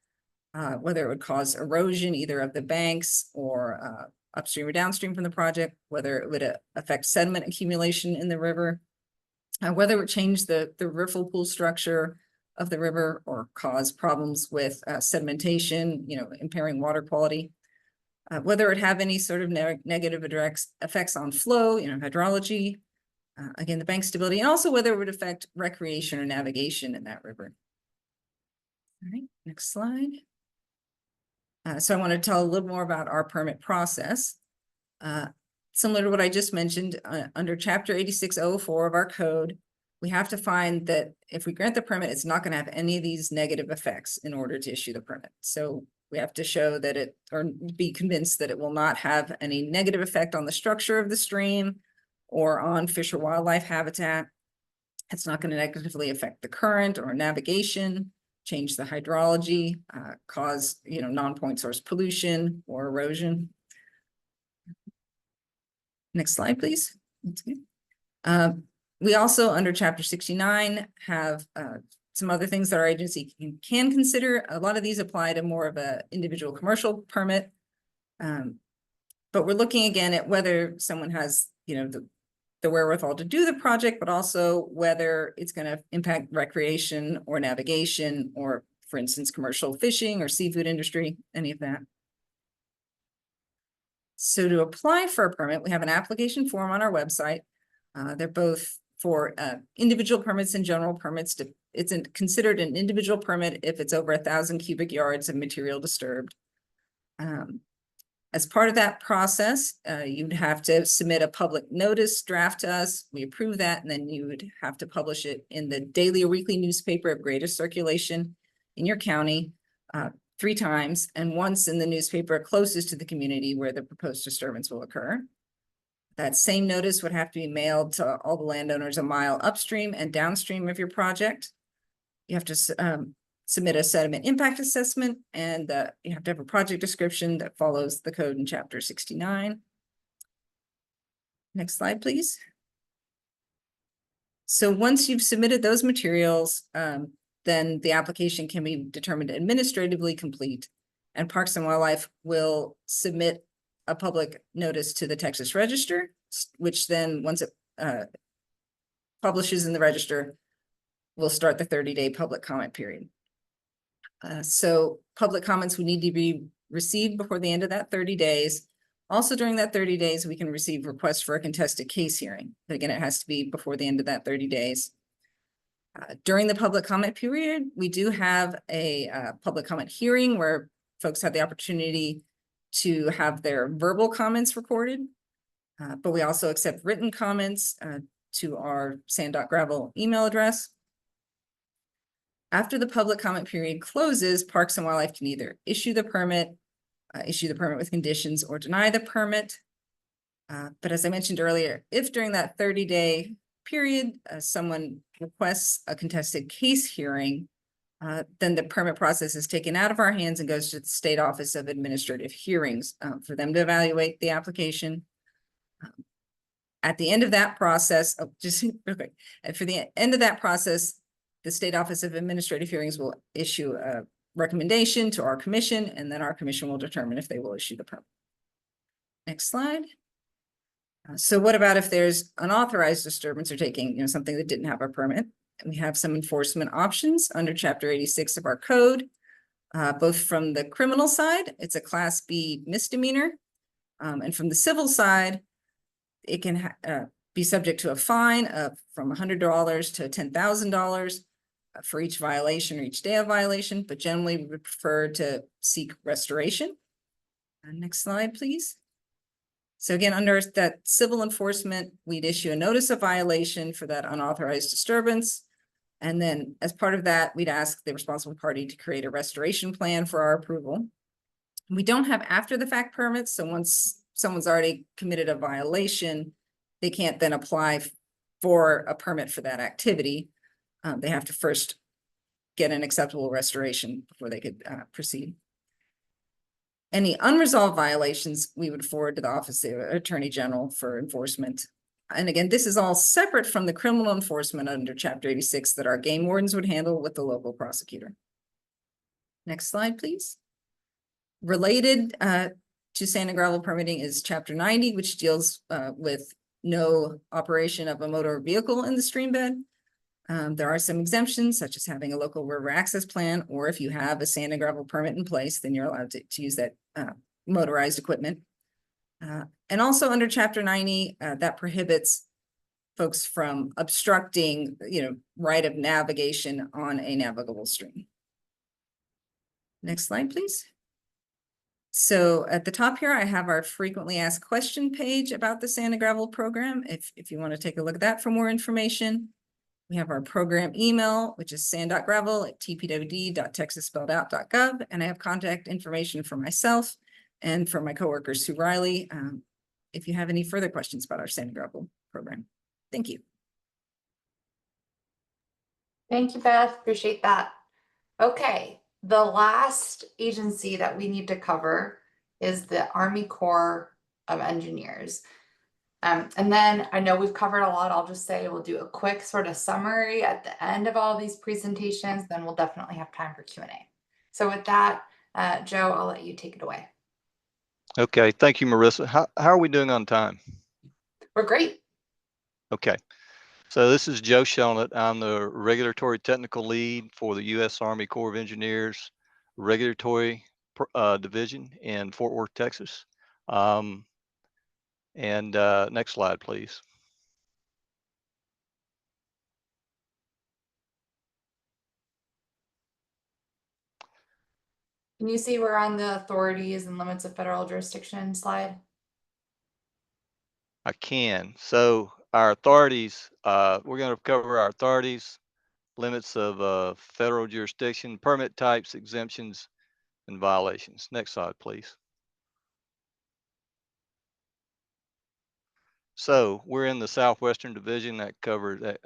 whether it would cause erosion either of the banks or upstream or downstream from the project, whether it would affect sediment accumulation in the river, whether it would change the riffle pool structure of the river or cause problems with sedimentation, impairing water quality, whether it have any sort of negative effects on flow, hydrology, again, the bank stability, and also whether it would affect recreation or navigation in that river. All right, next slide. So I want to tell a little more about our permit process. Similar to what I just mentioned, under Chapter 8604 of our code, we have to find that if we grant the permit, it's not going to have any of these negative effects in order to issue the permit. So we have to show that or be convinced that it will not have any negative effect on the structure of the stream or on fish or wildlife habitat. It's not going to negatively affect the current or navigation, change the hydrology, cause, non-point source pollution or erosion. Next slide, please. That's good. We also, under Chapter 69, have some other things that our agency can consider. A lot of these apply to more of an individual commercial permit. But we're looking again at whether someone has, you know, the wherewithal to do the project, but also whether it's going to impact recreation or navigation, or for instance, commercial fishing or seafood industry, any of that. So to apply for a permit, we have an application form on our website. They're both for individual permits and general permits. It's considered an individual permit if it's over 1,000 cubic yards of material disturbed. As part of that process, you'd have to submit a public notice draft to us. We approve that, and then you would have to publish it in the daily or weekly newspaper of greatest circulation in your county 3 times, and once in the newspaper closest to the community where the proposed disturbance will occur. That same notice would have to be mailed to all the landowners a mile upstream and downstream of your project. You have to submit a sediment impact assessment, and you have to have a project description that follows the code in Chapter 69. Next slide, please. So once you've submitted those materials, then the application can be determined administratively complete, and Parks and Wildlife will submit a public notice to the Texas Register, which then, once it publishes in the Register, will start the 30-day public comment period. So public comments would need to be received before the end of that 30 days. Also, during that 30 days, we can receive requests for a contested case hearing. But again, it has to be before the end of that 30 days. During the public comment period, we do have a public comment hearing where folks have the opportunity to have their verbal comments recorded. But we also accept written comments to our sand.gravel email address. After the public comment period closes, Parks and Wildlife can either issue the permit with conditions, or deny the permit. But as I mentioned earlier, if during that 30-day period, someone requests a contested case hearing, then the permit process is taken out of our hands and goes to the State Office of Administrative Hearings for them to evaluate the application. At the end of that process, just real quick, for the end of that process, the State Office of Administrative Hearings will issue a recommendation to our commission, and then our commission will determine if they will issue the permit. Next slide. So what about if there's unauthorized disturbance or taking, you know, something that didn't have a permit? And we have some enforcement options under Chapter 86 of our code, both from the criminal side, it's a Class B misdemeanor, and from the civil side, it can be subject to a fine of from $100 to $10,000 for each violation or each day of violation, but generally we would prefer to seek restoration. Next slide, please. So again, under that civil enforcement, we'd issue a notice of violation for that unauthorized disturbance. And then as part of that, we'd ask the responsible party to create a restoration plan for our approval. We don't have after the fact permits. So once someone's already committed a violation, they can't then apply for a permit for that activity. They have to first get an acceptable restoration before they could proceed. Any unresolved violations, we would forward to the Office of the Attorney General for enforcement. And again, this is all separate from the criminal enforcement under Chapter 86 that our game wardens would handle with the local prosecutor. Next slide, please. Related to sand and gravel permitting is Chapter 90, which deals with no operation of a motor vehicle in the stream bed. There are some exemptions, such as having a local river access plan, or if you have a sand and gravel permit in place, then you're allowed to use that motorized equipment. And also under Chapter 90, that prohibits folks from obstructing, right of navigation on a navigable stream. Next slide, please. So at the top here, I have our frequently asked question page about the sand and gravel program. If you want to take a look at that for more information. We have our program email, which is sand.gravel@tpwd.texasspelledout.gov. And I have contact information for myself and for my coworker, Sue Riley, if you have any further questions about our sand and gravel program. Thank you. Thank you, Beth. Appreciate that. Okay, the last agency that we need to cover is the Army Corps of Engineers. And then I know we've covered a lot. I'll just say we'll do a quick sort of summary at the end of all these presentations, then we'll definitely have time for Q&A. So with that, Joe, I'll let you take it away. Okay, thank you, Marissa. How are we doing on time? We're great. Okay, so this is Joe Shelnutt. I'm the regulatory technical lead for the U.S. Army Corps of Engineers Regulatory Division in Fort Worth, Texas. Next slide, please. Can you see we're on the authorities and limits of federal jurisdiction slide? I can. So our authorities, we're going to cover our authorities, limits of federal jurisdiction, permit types, exemptions, and violations. Next slide, please. So we're in the Southwestern Division that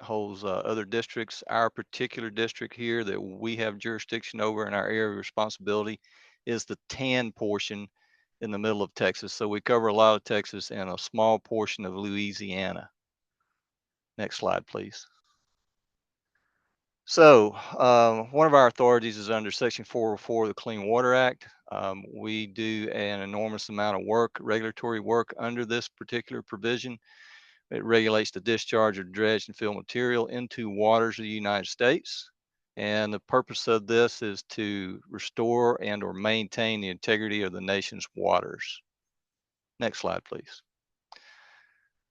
holds other districts. Our particular district here that we have jurisdiction over in our area of responsibility is the tan portion in the middle of Texas. So we cover a lot of Texas and a small portion of Louisiana. Next slide, please. So one of our authorities is under Section 404 of the Clean Water Act. We do an enormous amount of work, regulatory work under this particular provision. It regulates the discharge of dredged and fill material into waters of the United States. And the purpose of this is to restore and or maintain the integrity of the nation's waters. Next slide, please.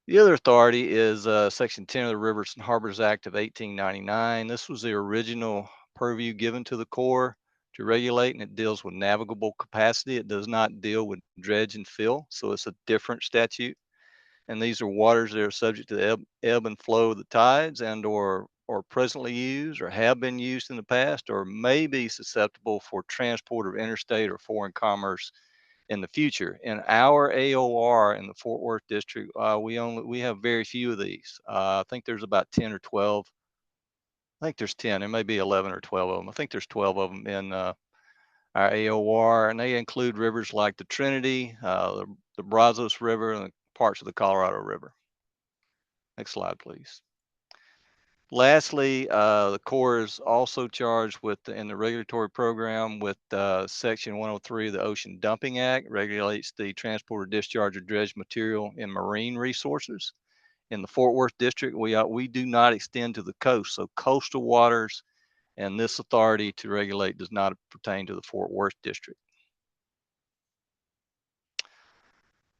The other authority is Section 10 of the Rivers and Harbors Act of 1899. This was the original purview given to the Corps to regulate, and it deals with navigable capacity. It does not deal with dredge and fill, so it's a different statute. And these are waters that are subject to the ebb and flow of the tides and or presently used or have been used in the past or may be susceptible for transport of interstate or foreign commerce in the future. In our AOR in the Fort Worth district, we have very few of these. I think there's about 10 or 12. I think there's 10. There may be 11 or 12 of them. I think there's 12 of them in our AOR, and they include rivers like the Trinity, the Brazos River, and parts of the Colorado River. Next slide, please. Lastly, the Corps is also charged with, in the regulatory program, with Section 103 of the Ocean Dumping Act, regulates the transport or discharge of dredged material in marine resources. In the Fort Worth district, we do not extend to the coast, so coastal waters and this authority to regulate does not pertain to the Fort Worth district.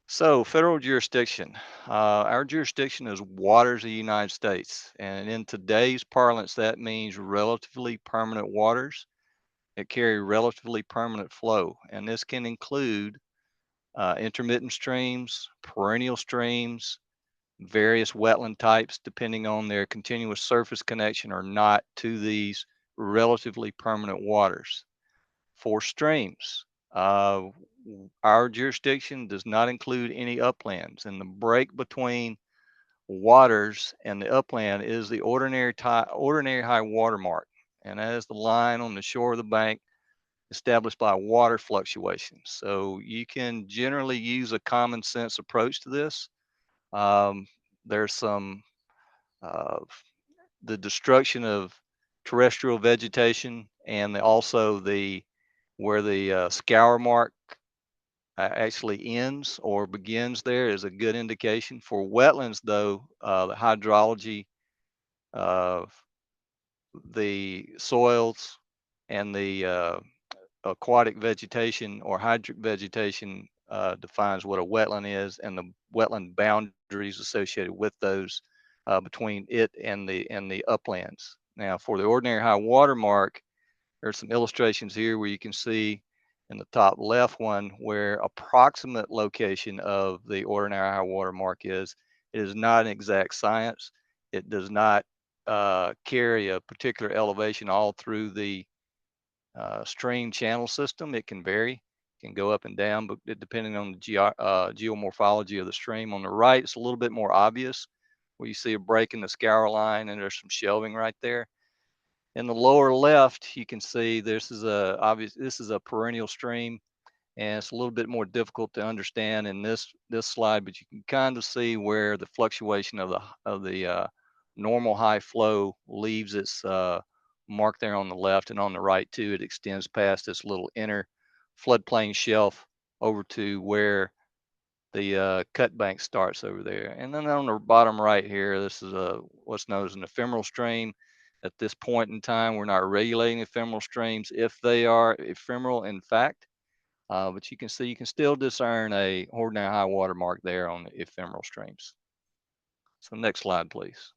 So federal jurisdiction, our jurisdiction is waters of the United States. And in today's parlance, that means relatively permanent waters that carry relatively permanent flow. And this can include intermittent streams, perennial streams, various wetland types, depending on their continuous surface connection or not to these relatively permanent waters. For streams, our jurisdiction does not include any uplands, and the break between waters and the upland is the ordinary high water mark, and that is the line on the shore of the bank established by water fluctuations. So you can generally use a common sense approach to this. There's some the destruction of terrestrial vegetation and also where the scour mark actually ends or begins there is a good indication. For wetlands, though, the hydrology of the soils and the aquatic vegetation or hydric vegetation defines what a wetland is, and the wetland boundaries associated with those between it and the uplands. Now, for the ordinary high water mark, there's some illustrations here where you can see in the top left one where approximate location of the ordinary high water mark is. It is not an exact science. It does not carry a particular elevation all through the stream channel system. It can vary, it can go up and down, but depending on the geomorphology of the stream. On the right, it's a little bit more obvious where you see a break in the scour line and there's some shelving right there. In the lower left, you can see this is a perennial stream, and it's a little bit more difficult to understand in this slide, but you can kind of see where the fluctuation of the normal high flow leaves its mark there on the left, and on the right too, it extends past this little inner floodplain shelf over to where the cut bank starts over there. And then on the bottom right here, this is what's known as an ephemeral stream. At this point in time, we're not regulating ephemeral streams if they are ephemeral in fact. But you can see, you can still discern a ordinary high water mark there on the ephemeral streams. So next slide, please.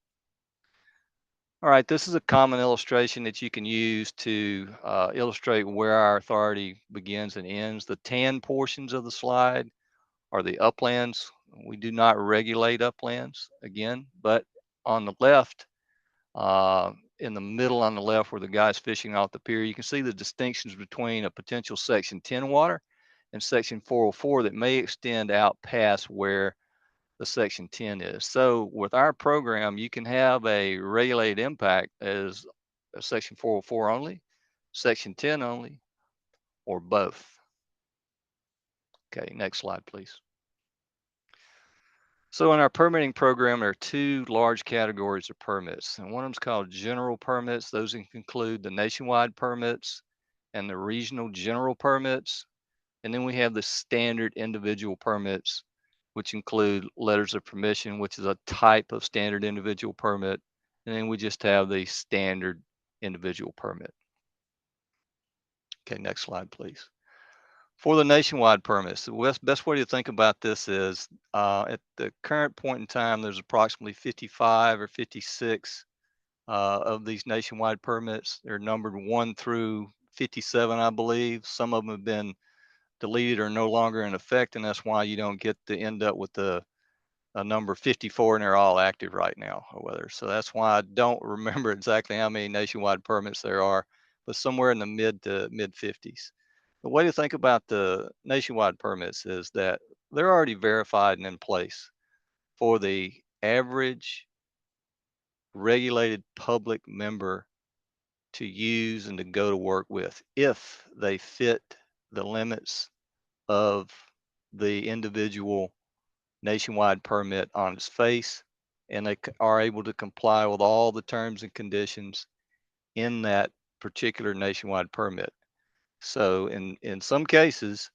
All right, this is a common illustration that you can use to illustrate where our authority begins and ends. The tan portions of the slide are the uplands. We do not regulate uplands again, but on the left, in the middle on the left where the guy's fishing off the pier, you can see the distinctions between a potential Section 10 water and Section 404 that may extend out past where the Section 10 is. So with our program, you can have a regulated impact as a Section 404 only, Section 10 only, or both. Okay, next slide, please. So in our permitting program, there are two large categories of permits, and one of them is called general permits. Those include the nationwide permits and the regional general permits. And then we have the standard individual permits, which include letters of permission, which is a type of standard individual permit. And then we just have the standard individual permit. Okay, next slide, please. For the nationwide permits, the best way to think about this is at the current point in time, there's approximately 55 or 56 of these nationwide permits. They're numbered 1 through 57, I believe. Some of them have been deleted or no longer in effect, and that's why you don't get to end up with a number 54 and they're all active right now or whether. So that's why I don't remember exactly how many nationwide permits there are, but somewhere in the mid 50s. The way to think about the nationwide permits is that they're already verified and in place for the average regulated public member to use and to go to work with if they fit the limits of the individual nationwide permit on its face, and they are able to comply with all the terms and conditions in that particular nationwide permit. So in some cases,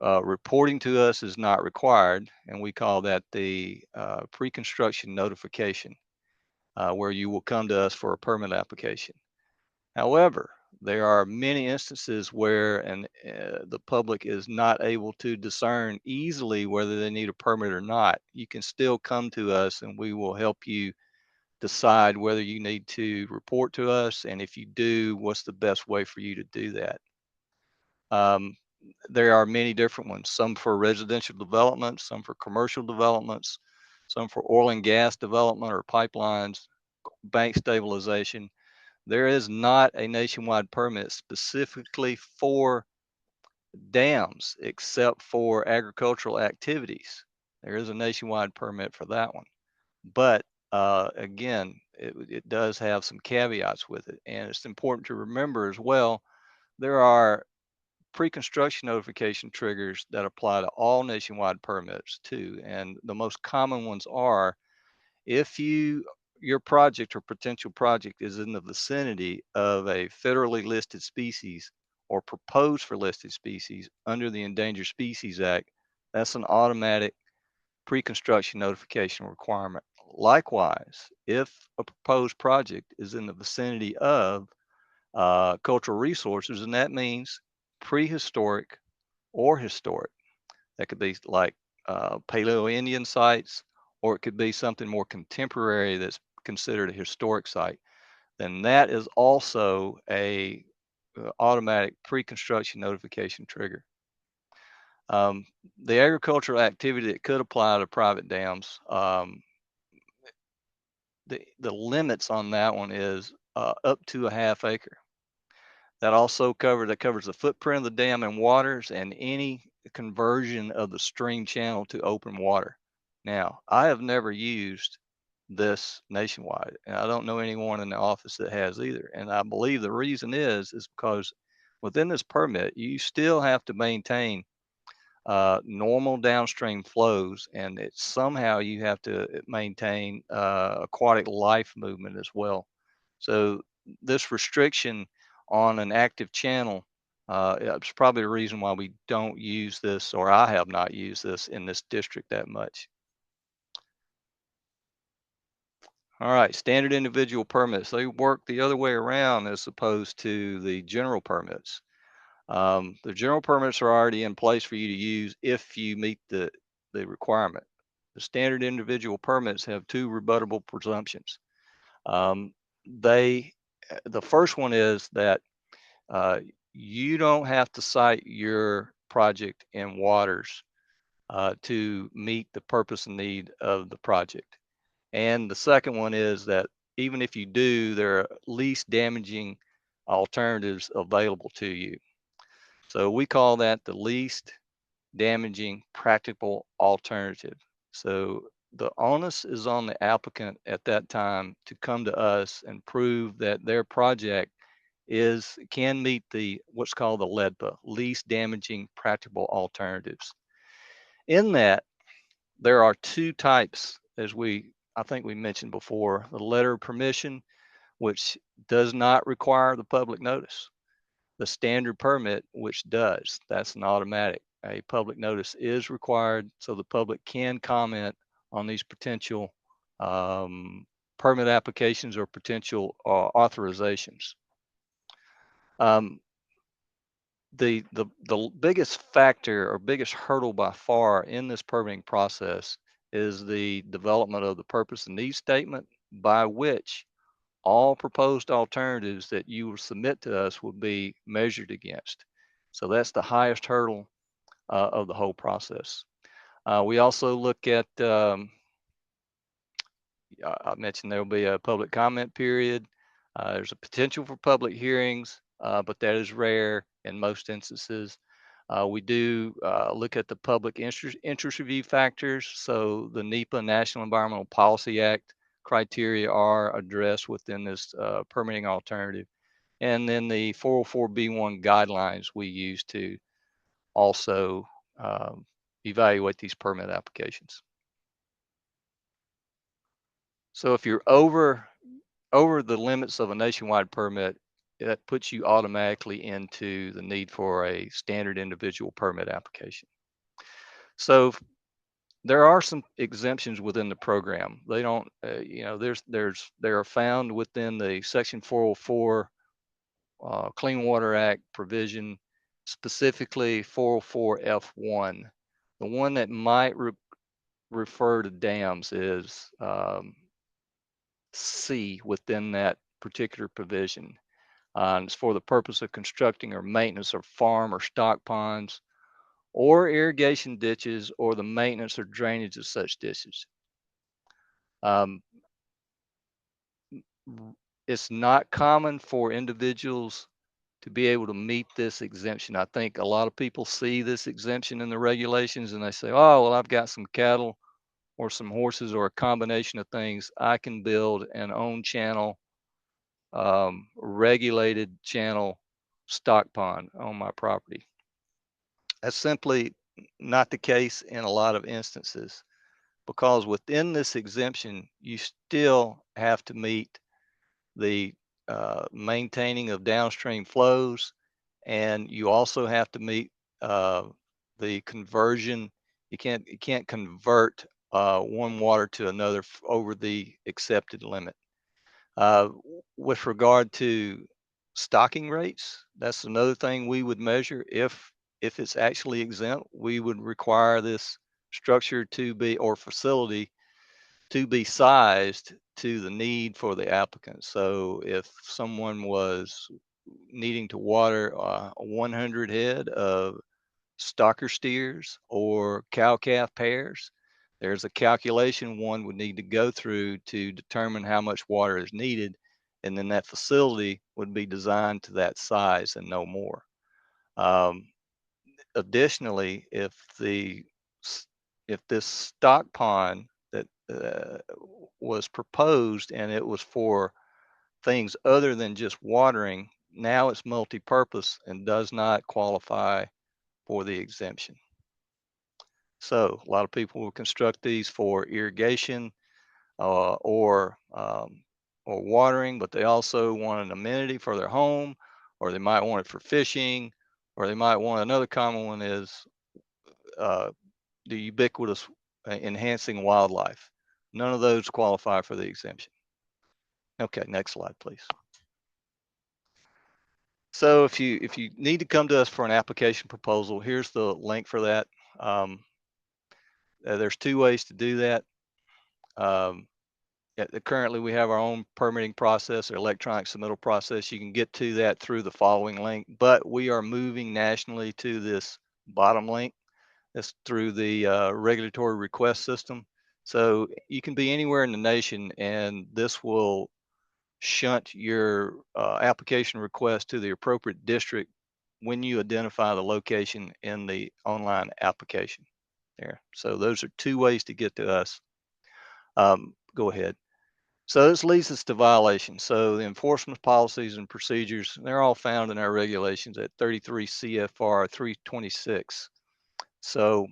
reporting to us is not required, and we call that the pre-construction notification, where you will come to us for a permit application. However, there are many instances where the public is not able to discern easily whether they need a permit or not. You can still come to us and we will help you decide whether you need to report to us, and if you do, what's the best way for you to do that. There are many different ones, some for residential development, some for commercial developments, some for oil and gas development or pipelines, bank stabilization. There is not a nationwide permit specifically for dams except for agricultural activities. There is a nationwide permit for that one. But again, it does have some caveats with it. And it's important to remember as well, there are pre-construction notification triggers that apply to all nationwide permits too. And the most common ones are if your project or potential project is in the vicinity of a federally listed species or proposed for listed species under the Endangered Species Act, that's an automatic pre-construction notification requirement. Likewise, if a proposed project is in the vicinity of cultural resources, and that means prehistoric or historic, that could be like Paleo-Indian sites, or it could be something more contemporary that's considered a historic site, then that is also a automatic pre-construction notification trigger. The agricultural activity that could apply to private dams, the limits on that one is up to a ½ acre. That also covers the footprint of the dam and waters and any conversion of the stream channel to open water. Now, I have never used this nationwide, and I don't know anyone in the office that has either. And I believe the reason is because within this permit, you still have to maintain normal downstream flows, and somehow you have to maintain aquatic life movement as well. So this restriction on an active channel It's probably the reason why we don't use this, or I have not used this in this district that much. All right, standard individual permits. They work the other way around as opposed to the general permits. The general permits are already in place for you to use if you meet the requirement. The standard individual permits have two rebuttable presumptions. The first one is that you don't have to cite your project in waters to meet the purpose and need of the project. And the second one is that even if you do, there are least damaging alternatives available to you. So we call that the least damaging practical alternative. So the onus is on the applicant at that time to come to us and prove that their project can meet the what's called the LEDPA, least damaging practical alternatives. In that, there are two types, as I think we mentioned before: the letter of permission, which does not require the public notice; the standard permit, which does. That's an automatic. A public notice is required so the public can comment on these potential permit applications or potential authorizations. The biggest factor or biggest hurdle by far in this permitting process is the development of the purpose and need statement, by which all proposed alternatives that you will submit to us will be measured against. So that's the highest hurdle of the whole process. We also look at, I mentioned there will be a public comment period. There's a potential for public hearings, but that is rare in most instances. We do look at the public interest review factors. So the NEPA, National Environmental Policy Act criteria are addressed within this permitting alternative. And then the 404B1 guidelines we use to also evaluate these permit applications. So if you're over the limits of a nationwide permit, that puts you automatically into the need for a standard individual permit application. So there are some exemptions within the program. They don't, they are found within the Section 404 Clean Water Act provision, specifically 404F1. The one that might refer to dams is C within that particular provision. And it's for the purpose of constructing or maintenance of farm or stock ponds, or irrigation ditches, or the maintenance or drainage of such ditches. It's not common for individuals to be able to meet this exemption. I think a lot of people see this exemption in the regulations and they say, oh, well, I've got some cattle or some horses or a combination of things. I can build an own channel, regulated channel stock pond on my property. That's simply not the case in a lot of instances, because within this exemption, you still have to meet the maintaining of downstream flows, and you also have to meet the conversion. You can't convert one water to another over the accepted limit. With regard to stocking rates, that's another thing we would measure. If it's actually exempt, we would require this structure to be, or facility to be, sized to the need for the applicant. So if someone was needing to water 100 head of stocker steers or cow-calf pairs, there's a calculation one would need to go through to determine how much water is needed, and then that facility would be designed to that size and no more. Additionally, if this stock pond that was proposed and it was for things other than just watering, now it's multi-purpose and does not qualify for the exemption. So a lot of people will construct these for irrigation or watering, but they also want an amenity for their home, or they might want it for fishing Or they might want, another common one is the ubiquitous enhancing wildlife. None of those qualify for the exemption. Okay, next slide, please. So if you need to come to us for an application proposal, here's the link for that. There's two ways to do that. Currently, we have our own permitting process, or electronic submittal process. You can get to that through the following link, but we are moving nationally to this bottom link. That's through the regulatory request system. So you can be anywhere in the nation, and this will shunt your application request to the appropriate district when you identify the location in the online application there. So those are two ways to get to us. Go ahead. So this leads us to violations. So the enforcement policies and procedures, they're all found in our regulations at 33 CFR 326. So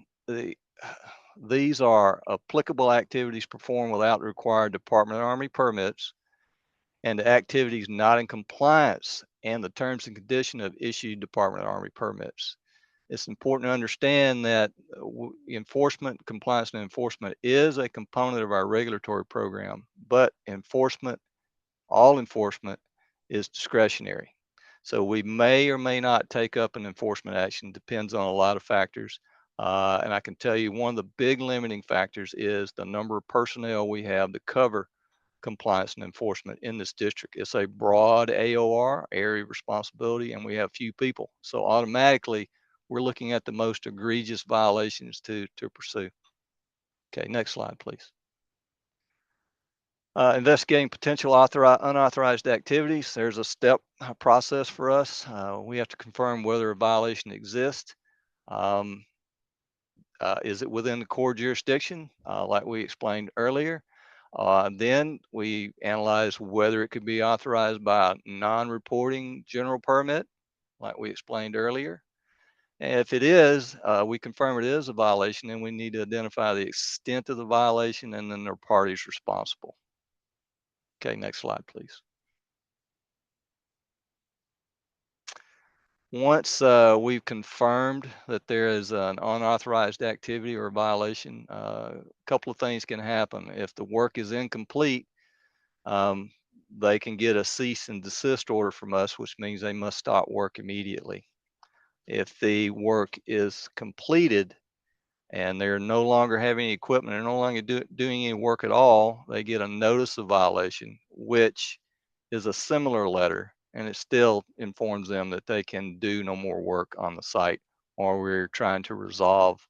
these are applicable activities performed without required Department of Army permits, and the activities not in compliance and the terms and conditions of issued Department of Army permits. It's important to understand that enforcement, compliance and enforcement is a component of our regulatory program, but enforcement, all enforcement is discretionary. So we may or may not take up an enforcement action, depends on a lot of factors. And I can tell you one of the big limiting factors is the number of personnel we have to cover compliance and enforcement in this district. It's a broad AOR, area of responsibility, and we have few people. So automatically, we're looking at the most egregious violations to pursue. Okay, next slide, please. Investigating potential unauthorized activities. There's a step process for us. We have to confirm whether a violation exists. Is it within the core jurisdiction, like we explained earlier? Then we analyze whether it could be authorized by a non-reporting general permit, like we explained earlier. And if it is, we confirm it is a violation, and we need to identify the extent of the violation and then the parties responsible. Okay, next slide, please. Once we've confirmed that there is an unauthorized activity or violation, a couple of things can happen. If the work is incomplete, they can get a cease and desist order from us, which means they must stop work immediately. If the work is completed and they're no longer having any equipment, they're no longer doing any work at all, they get a notice of violation, which is a similar letter, and it still informs them that they can do no more work on the site, or we're trying to resolve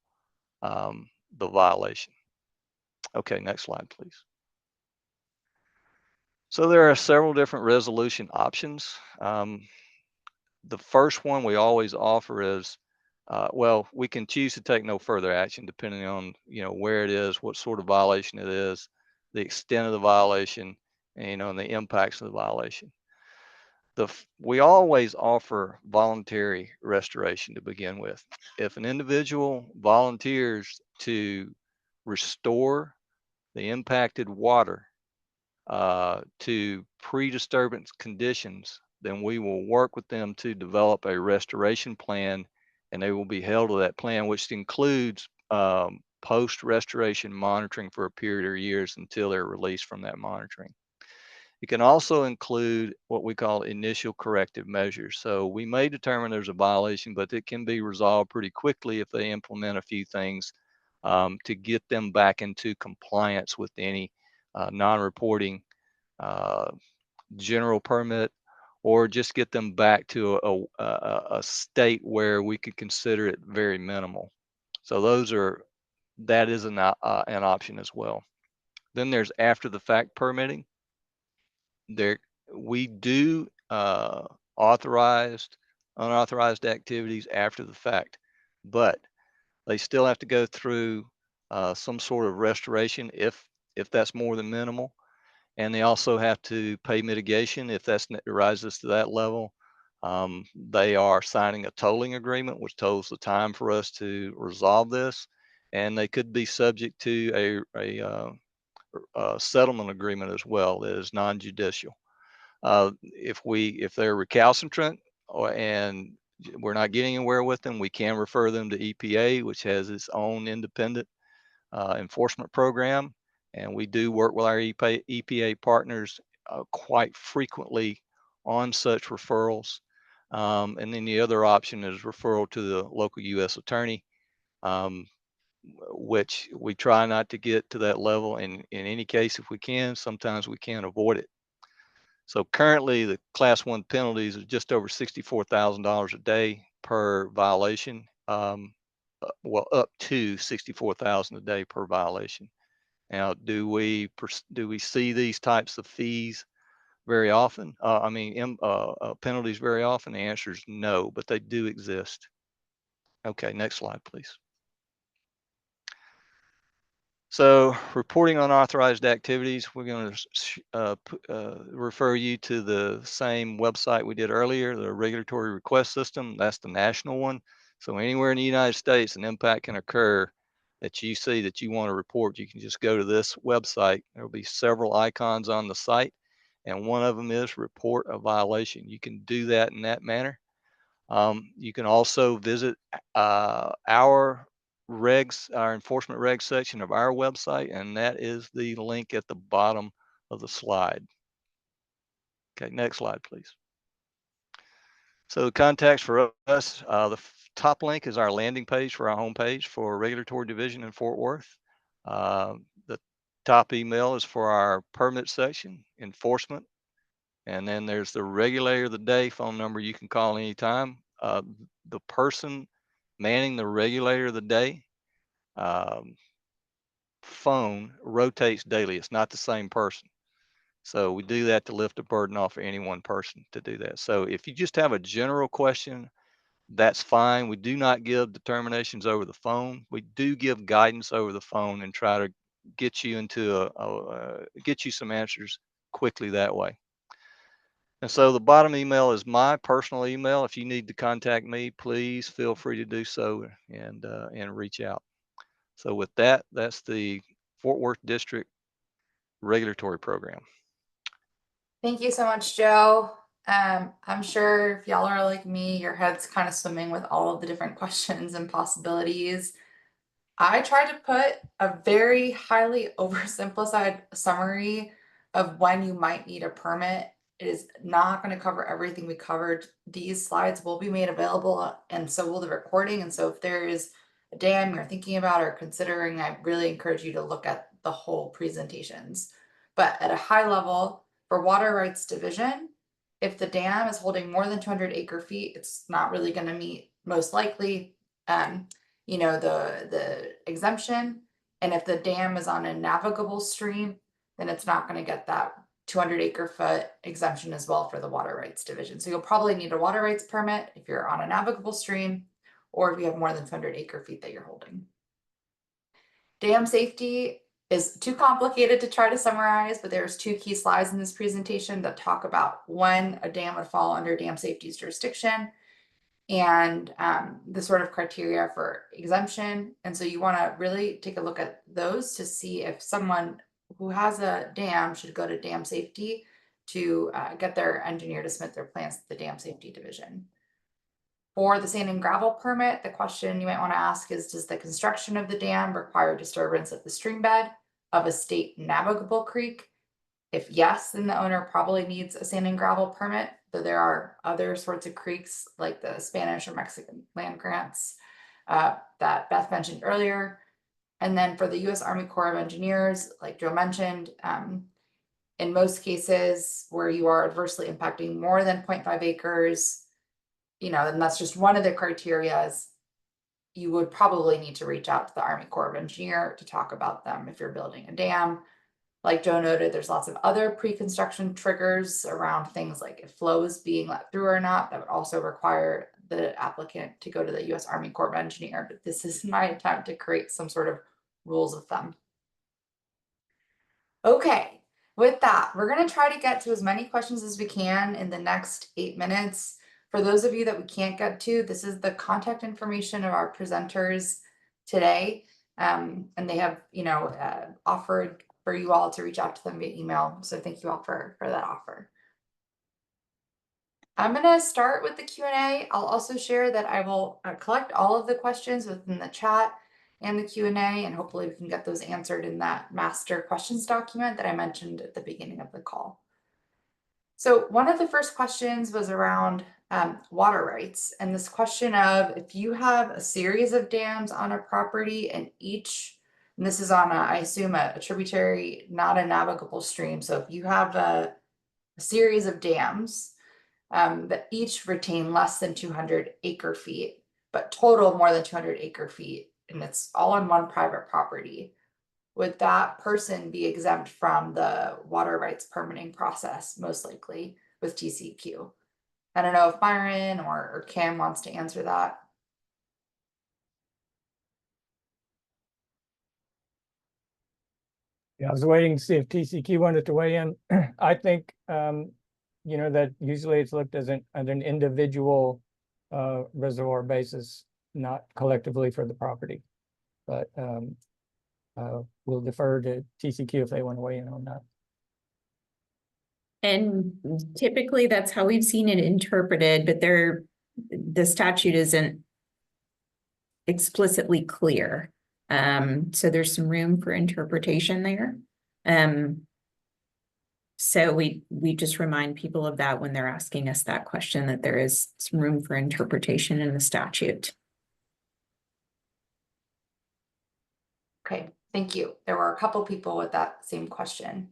the violation. Okay, next slide, please. So there are several different resolution options. The first one we always offer is, well, we can choose to take no further action depending on, where it is, what sort of violation it is, the extent of the violation, and, and the impacts of the violation. We always offer voluntary restoration to begin with. If an individual volunteers to restore the impacted water to pre-disturbance conditions, then we will work with them to develop a restoration plan, and they will be held to that plan, which includes post-restoration monitoring for a period of years until they're released from that monitoring. It can also include what we call initial corrective measures. So we may determine there's a violation, but it can be resolved pretty quickly if they implement a few things to get them back into compliance with any non-reporting general permit, or just get them back to a state where we could consider it very minimal. So that is an option as well. Then there's after the fact permitting. We do unauthorized activities after the fact, but they still have to go through some sort of restoration if that's more than minimal, and they also have to pay mitigation if that rises to that level. They are signing a tolling agreement, which tolls the time for us to resolve this, and they could be subject to a settlement agreement as well that is non-judicial. If they're recalcitrant and we're not getting anywhere with them, we can refer them to EPA, which has its own independent enforcement program. And we do work with our EPA partners quite frequently on such referrals. And then the other option is referral to the local U.S. attorney, which we try not to get to that level. And in any case, if we can, sometimes we can't avoid it. So currently the class 1 penalties are just over $64,000 a day per violation. Well, up to $64,000 a day per violation. Now, do we see these types of fees very often? Penalties very often? The answer is no, but they do exist. Okay, next slide, please. So reporting unauthorized activities, we're going to refer you to the same website we did earlier, the regulatory request system. That's the national one. So anywhere in the United States an impact can occur that you see that you want to report, you can just go to this website. There will be several icons on the site, and one of them is report a violation. You can do that in that manner. You can also visit our enforcement regs section of our website, and that is the link at the bottom of the slide. Okay, next slide, please. So the contacts for us, the top link is our landing page for our homepage for Regulatory Division in Fort Worth. The top email is for our permit section, enforcement. And then there's the regulator of the day phone number you can call anytime. The person manning the regulator of the day phone rotates daily. It's not the same person. So we do that to lift the burden off of any one person to do that. So if you just have a general question, that's fine. We do not give determinations over the phone. We do give guidance over the phone and try to get you into get you some answers quickly that way. And so the bottom email is my personal email. If you need to contact me, please feel free to do so and reach out. So with that, that's the Fort Worth District Regulatory Program. Thank you so much, Joe. I'm sure if y'all are like me, your head's kind of swimming with all of the different questions and possibilities. I tried to put a very highly oversimplified summary of when you might need a permit. It is not going to cover everything we covered. These slides will be made available, and so will the recording. And so if there is a dam you're thinking about or considering, I really encourage you to look at the whole presentations. But at a high level, for Water Rights Division, if the dam is holding more than 200 acre feet, it's not really going to meet, most likely, the exemption. And if the dam is on a navigable stream, then it's not going to get that 200 acre foot exemption as well for the Water Rights Division. So you'll probably need a water rights permit if you're on a navigable stream, or if you have more than 200 acre feet that you're holding. Dam safety is too complicated to try to summarize, but there's 2 key slides in this presentation that talk about when a dam would fall under dam safety's jurisdiction and the sort of criteria for exemption. And so you want to really take a look at those to see if someone who has a dam should go to dam safety to get their engineer to submit their plans to the dam safety division. For the sand and gravel permit, the question you might want to ask is, does the construction of the dam require disturbance of the stream bed of a state navigable creek? If yes, then the owner probably needs a sand and gravel permit, though there are other sorts of creeks like the Spanish or Mexican land grants that Beth mentioned earlier. And then for the U.S. Army Corps of Engineers, like Joe mentioned, in most cases where you are adversely impacting more than 0.5 acres, and that's just one of the criterias, you would probably need to reach out to the Army Corps of Engineers to talk about them if you're building a dam. Like Joe noted, there's lots of other pre-construction triggers around things like if flow is being let through or not, that would also require the applicant to go to the U.S. Army Corps of Engineers. But this is my attempt to create some sort of rules of thumb. Okay, with that, we're going to try to get to as many questions as we can in the next 8 minutes. For those of you that we can't get to, this is the contact information of our presenters today. And they have, offered for you all to reach out to them via email. So thank you all for that offer. I'm gonna start with the Q&A. I'll also share that I will collect all of the questions within the chat and the Q&A, and hopefully we can get those answered in that master questions document that I mentioned at the beginning of the call. So one of the first questions was around water rights, and this question of if you have a series of dams on a property and each, and this is on I assume a tributary, not a navigable stream. So if you have a series of dams that each retain less than 200 acre feet, but total more than 200 acre feet, and it's all on one private property, would that person be exempt from the water rights permitting process, most likely with TCEQ? I don't know if Myron or Cam wants to answer that. Yeah, I was waiting to see if TCEQ wanted to weigh in. I think, you know, that usually it's looked as an individual reservoir basis, not collectively for the property. But we'll defer to TCEQ if they want to weigh in on that. And typically that's how we've seen it interpreted, but the statute isn't explicitly clear. So there's some room for interpretation there. So we just remind people of that when they're asking us that question, that there is some room for interpretation in the statute. Okay, thank you. There were a couple people with that same question.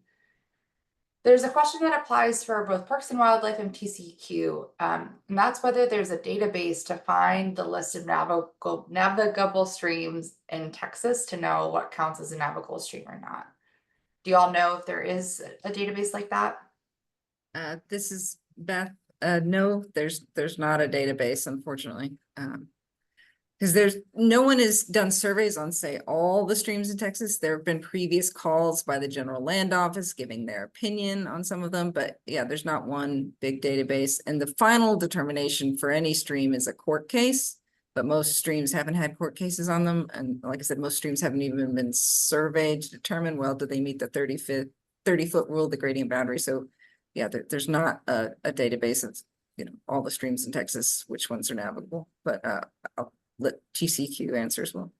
There's a question that applies for both Parks and Wildlife and TCEQ, and that's whether there's a database to find the list of navigable streams in Texas to know what counts as a navigable stream or not. Do you all know if there is a database like that? This is Beth. No, there's not a database, unfortunately. Because no one has done surveys on, say, all the streams in Texas. There have been previous calls by the General Land Office giving their opinion on some of them, but yeah, there's not one big database. And the final determination for any stream is a court case, but most streams haven't had court cases on them. And like I said, most streams haven't even been surveyed to determine, well, do they meet the 30-foot rule, the gradient boundary? So yeah, there's not a database of, you know, all the streams in Texas, which ones are navigable, but I'll let TCEQ answer as well.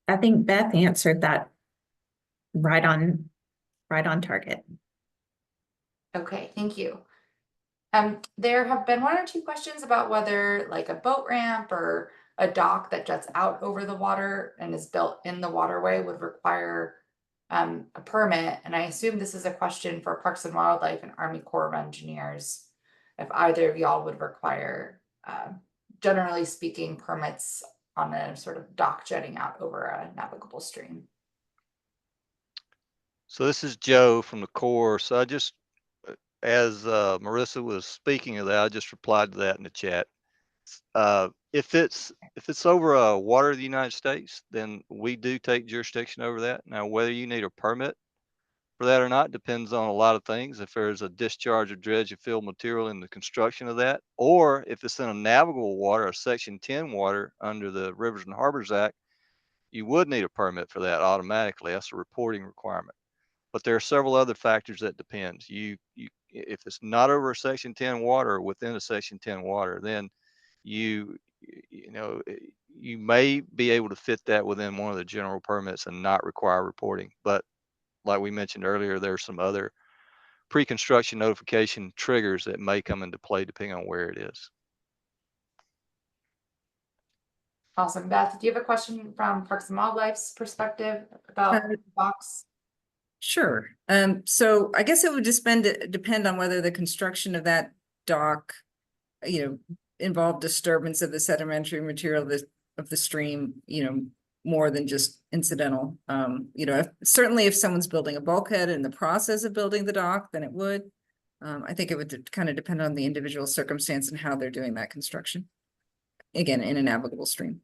I think Beth answered that right on target. Okay, thank you. There have been one or two questions about whether like a boat ramp or a dock that juts out over the water and is built in the waterway would require a permit. And I assume this is a question for Parks and Wildlife and Army Corps of Engineers, if either of y'all would require, generally speaking, permits on a sort of dock jutting out over a navigable stream. So this is Joe from the Corps. So I just, as Marissa was speaking of that, I just replied to that in the chat. If it's over a water of the United States, then we do take jurisdiction over that. Now, whether you need a permit for that or not depends on a lot of things. If there's a discharge of dredge and fill material in the construction of that, or if it's in a navigable water, a Section 10 water under the Rivers and Harbors Act, you would need a permit for that automatically. That's a reporting requirement. But there are several other factors that depend. If it's not over a Section 10 water or within a Section 10 water, then you may be able to fit that within one of the general permits and not require reporting. But like we mentioned earlier, there's some other pre-construction notification triggers that may come into play depending on where it is. Awesome. Beth, do you have a question from Parks and Wildlife's perspective about docks? Sure. So I guess it would just depend on whether the construction of that dock, you know, involved disturbance of the sedimentary material of the stream, you know, more than just incidental. You know, certainly if someone's building a bulkhead in the process of building the dock, then it would. I think it would kind of depend on the individual circumstance and how they're doing that construction. Again, in a navigable stream.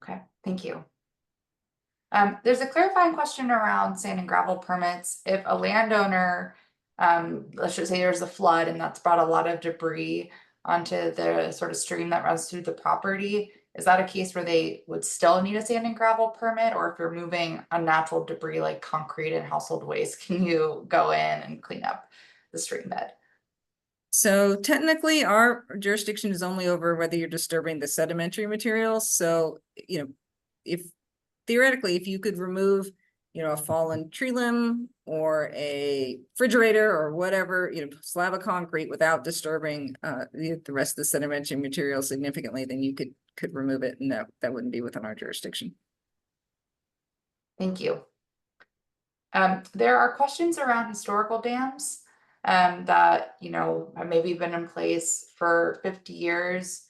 Okay, thank you. There's a clarifying question around sand and gravel permits. If a landowner, let's just say there's a flood and that's brought a lot of debris onto the sort of stream that runs through the property, is that a case where they would still need a sand and gravel permit? Or if you're moving unnatural debris like concrete and household waste, can you go in and clean up the stream bed? So technically, our jurisdiction is only over whether you're disturbing the sedimentary materials. So, if theoretically, if you could remove, a fallen tree limb or a refrigerator or whatever, slab of concrete without disturbing the rest of the sedimentary material significantly, then you could remove it, and that wouldn't be within our jurisdiction. Thank you. There are questions around historical dams that, have maybe been in place for 50 years.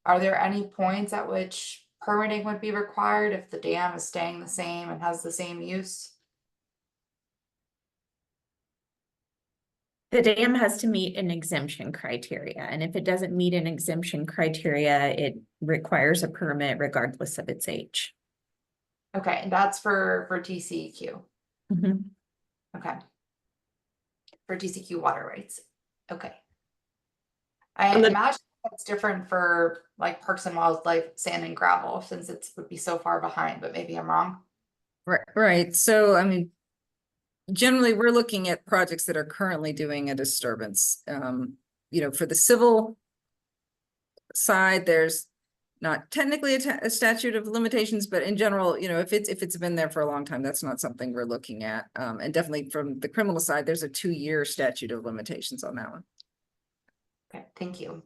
Are there any points at which permitting would be required if the dam is staying the same and has the same use? The dam has to meet an exemption criteria, and if it doesn't meet an exemption criteria, it requires a permit regardless of its age. Okay, and that's for TCEQ. Mhm. Okay. For TCEQ water rights. Okay. I And then- imagine that's different for like Parks and Wildlife sand and gravel, since it would be so far behind, but maybe I'm wrong. Right. So, I mean, generally, we're looking at projects that are currently doing a disturbance. For the civil side, there's not technically a statute of limitations, but in general, if it's been there for a long time, that's not something we're looking at. And definitely from the criminal side, there's a 2-year statute of limitations on that one. Okay, thank you.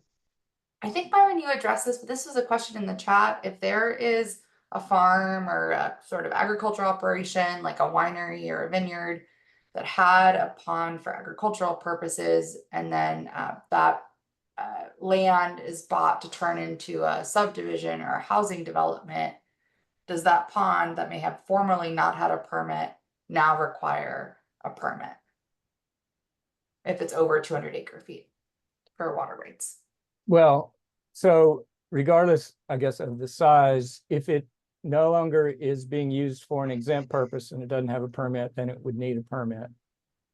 I think, Myron, you addressed this, but this was a question in the chat. If there is a farm or a sort of agricultural operation, like a winery or a vineyard, that had a pond for agricultural purposes, and then that land is bought to turn into a subdivision or a housing development, does that pond that may have formerly not had a permit now require a permit if it's over 200 acre feet for water rights? Well, so regardless, I guess, of the size, if it no longer is being used for an exempt purpose and it doesn't have a permit, then it would need a permit.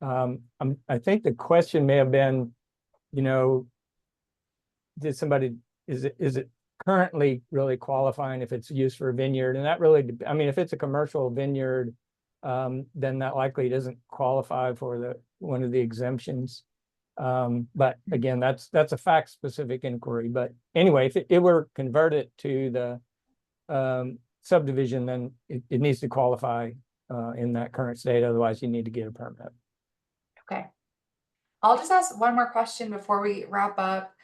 I think the question may have been, is it currently really qualifying if it's used for a vineyard? And that really, I mean, if it's a commercial vineyard, then that likely doesn't qualify for one of the exemptions. But again, that's a fact specific inquiry. But anyway, if it were converted to the subdivision, then it needs to qualify in that current state. Otherwise, you need to get a permit. Okay. I'll just ask one more question before we wrap up.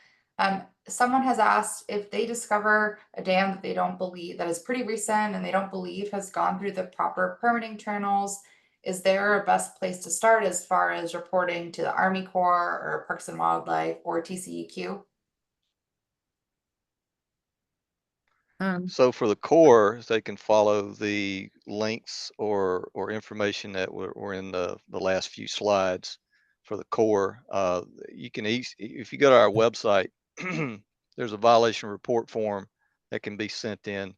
Someone has asked if they discover a dam that they don't believe, that is pretty recent and they don't believe has gone through the proper permitting channels, is there a best place to start as far as reporting to the Army Corps or Parks and Wildlife or TCEQ? So for the Corps, they can follow the links or information that were in the last few slides for the Corps. You can if you go to our website, there's a violation report form that can be sent in.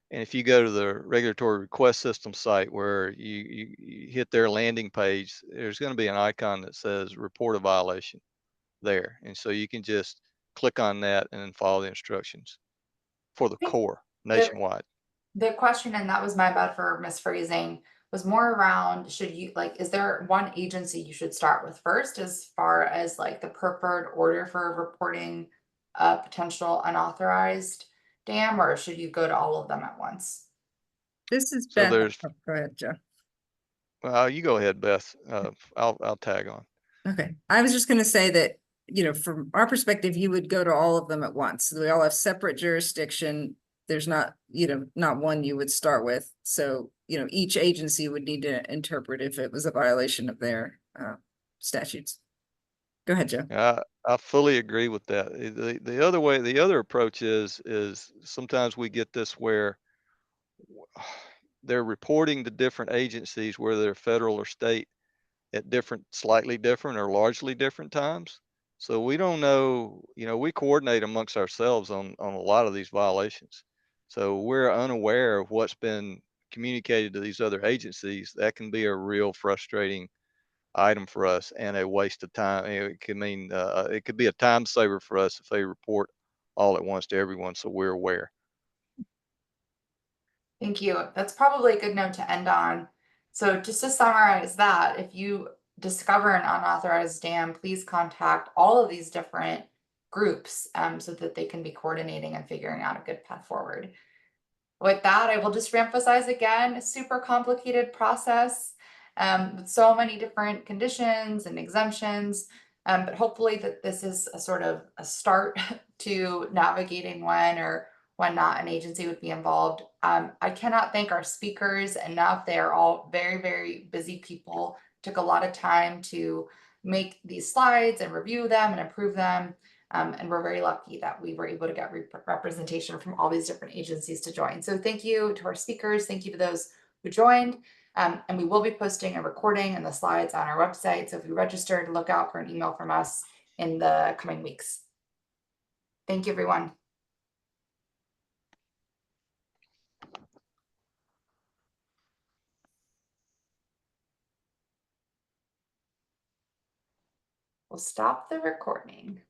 And if you go to the regulatory request system site where you hit their landing page, there's going to be an icon that says report a violation there. And so you can just click on that and then follow the instructions for the Corps nationwide. The question, and that was my bad for misphrasing, was more around, is there one agency you should start with first as far as like the preferred order for reporting a potential unauthorized dam, or should you go to all of them at once? This is So Beth. there's, Go ahead, Joe. well, you go ahead, Beth. I'll tag on. Okay, I was just going to say that, from our perspective, you would go to all of them at once. We all have separate jurisdiction. There's not one you would start with. So, each agency would need to interpret if it was a violation of their statutes. Go ahead, Joe. I fully agree with that. The other approach is sometimes we get this where they're reporting to different agencies, whether they're federal or state, at slightly different or largely different times. So we don't know, we coordinate amongst ourselves on a lot of these violations. So we're unaware of what's been communicated to these other agencies. That can be a real frustrating item for us and a waste of time. It could mean, it could be a time saver for us if they report all at once to everyone, so we're aware. Thank you. That's probably a good note to end on. So just to summarize that, if you discover an unauthorized dam, please contact all of these different groups so that they can be coordinating and figuring out a good path forward. With that, I will just reemphasize again, a super complicated process with so many different conditions and exemptions. But hopefully that this is a sort of a start to navigating when or when not an agency would be involved. I cannot thank our speakers enough. They are all very, very busy people. Took a lot of time to make these slides and review them and improve them. And we're very lucky that we were able to get representation from all these different agencies to join. So thank you to our speakers. Thank you to those who joined. And we will be posting a recording and the slides on our website. So if you registered, look out for an email from us in the coming weeks. Thank you, everyone. We'll stop the recording.